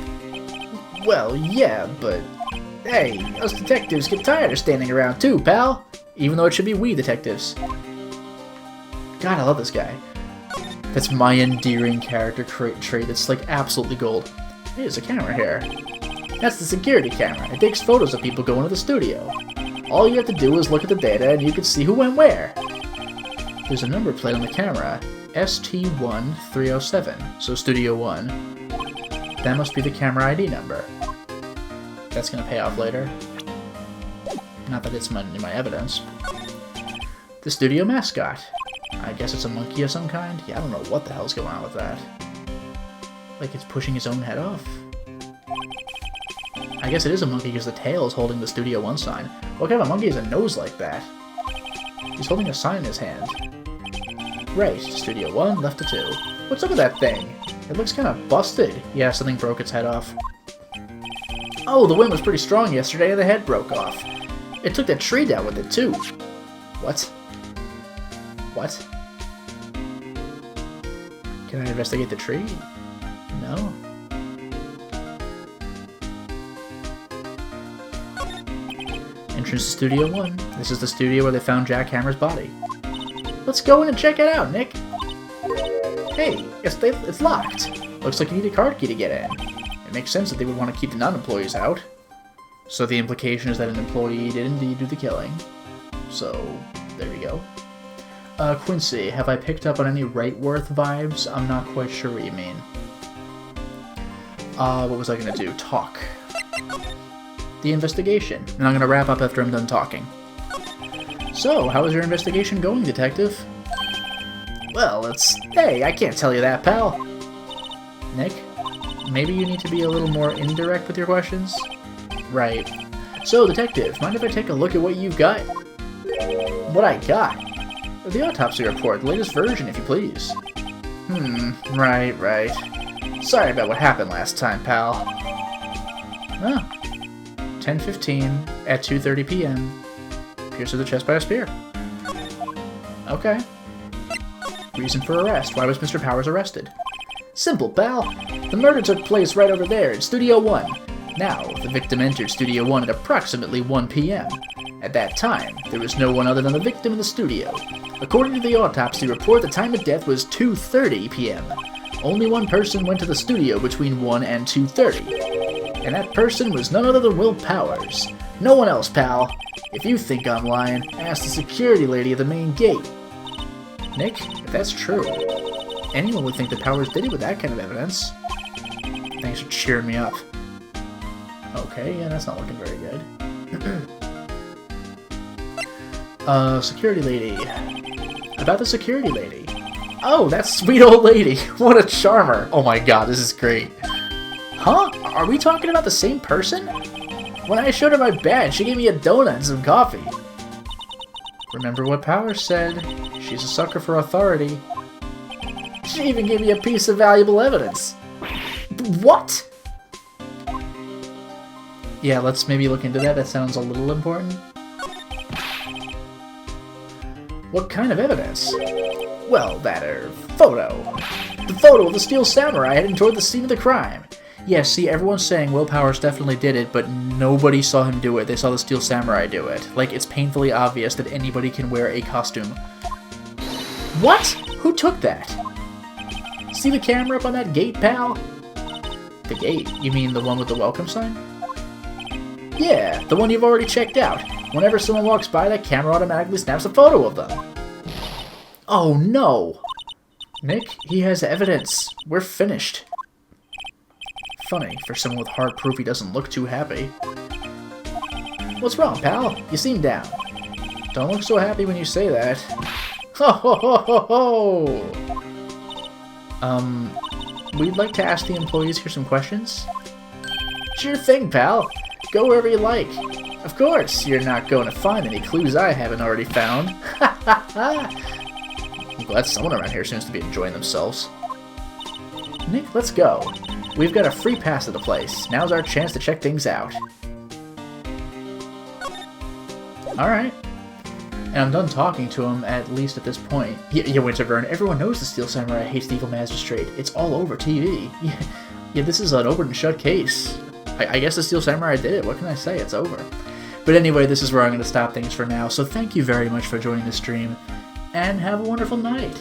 Well, yeah, but... Hey, us detectives get tired of standing around too, pal. Even though it should be we detectives. God, I love this guy. That's my endearing character trait that's like absolutely gold. Hey, there's a camera here. That's the security camera. It takes photos of people going to the studio. All you have to do is look at the data and you can see who went where. There's a number plate on the camera. ST1307, so Studio 1. That must be the camera ID number. That's gonna pay off later. Not that it's in my evidence. The studio mascot. I guess it's a monkey of some kind? Yeah, I don't know what the hell's going on with that. Like it's pushing his own head off? I guess it is a monkey because the tail is holding the Studio 1 sign. What kind of a monkey has a nose like that? He's holding a sign in his hand. Right, Studio 1, left to 2. What's up with that thing? It looks kind of busted. Yeah, something broke its head off. Oh, the wind was pretty strong yesterday and the head broke off. It took that tree down with it, too. What? What? Can I investigate the tree? No. Entrance to Studio 1. This is the studio where they found Jack Hammer's body. Let's go in and check it out, Nick. Hey, it's locked. Looks like you need a card key to get in. It makes sense that they would want to keep the non-employees out. So the implication is that an employee did indeed do the killing. So, there we go. Quincy, have I picked up on any Wright-worth vibes? I'm not quite sure what you mean. What was I gonna do? Talk. The investigation. And I'm gonna wrap up after I'm done talking. So, how is your investigation going, detective? Well, hey, I can't tell you that, pal. Nick? Maybe you need to be a little more indirect with your questions? Right. So, detective, mind if I take a look at what you've got? What I got? The autopsy report, the latest version, if you please. Right. Sorry about what happened last time, pal. Oh. 10:15 at 2:30 p.m. Pierced to the chest by a spear. Okay. Reason for arrest. Why was Mr. Powers arrested? Simple, pal. The murder took place right over there in Studio 1. Now, the victim entered Studio 1 at approximately 1 p.m. At that time, there was no one other than the victim in the studio. According to the autopsy report, the time of death was 2:30 p.m. Only one person went to the studio between 1 and 2:30. And that person was none other than Will Powers. No one else, pal. If you think I'm lying, ask the security lady at the main gate. Nick, if that's true, anyone would think that Powers did it with that kind of evidence. Thanks for cheering me up. Okay, yeah, that's not looking very good. Security lady. About the security lady. Oh, that sweet old lady. What a charmer. Oh my god, this is great. Huh? Are we talking about the same person? When I showed her my badge, she gave me a donut and some coffee. Remember what Powers said. She's a sucker for authority. She even gave me a piece of valuable evidence. What? Yeah, let's maybe look into that. That sounds a little important. What kind of evidence? Well, that photo. The photo of the Steel Samurai heading toward the scene of the crime. Yes, see, everyone's saying Will Powers definitely did it, but nobody saw him do it. They saw the Steel Samurai do it. Like, it's painfully obvious that anybody can wear a costume. What? Who took that? See the camera up on that gate, pal? The gate? You mean the one with the welcome sign? Yeah, the one you've already checked out. Whenever someone walks by, that camera automatically snaps a photo of them. Oh no! Nick, he has evidence. We're finished. Funny, for someone with hard proof he doesn't look too happy. What's wrong, pal? You seem down. Don't look so happy when you say that. Ho ho ho ho ho! We'd like to ask the employees here some questions. Sure thing, pal. Go wherever you like. Of course, you're not going to find any clues I haven't already found. Ha ha ha! I'm glad someone around here seems to be enjoying themselves. Nick, let's go. We've got a free pass to the place. Now's our chance to check things out. Alright. And I'm done talking to him, at least at this point. Yeah, Winterburn, everyone knows the Steel Samurai hates the evil magistrate. It's all over TV. Yeah, this is an open and shut case. I guess the Steel Samurai did it. What can I say? It's over. But anyway, this is where I'm going to stop things for now. So thank you very much for joining the stream, and have a wonderful night.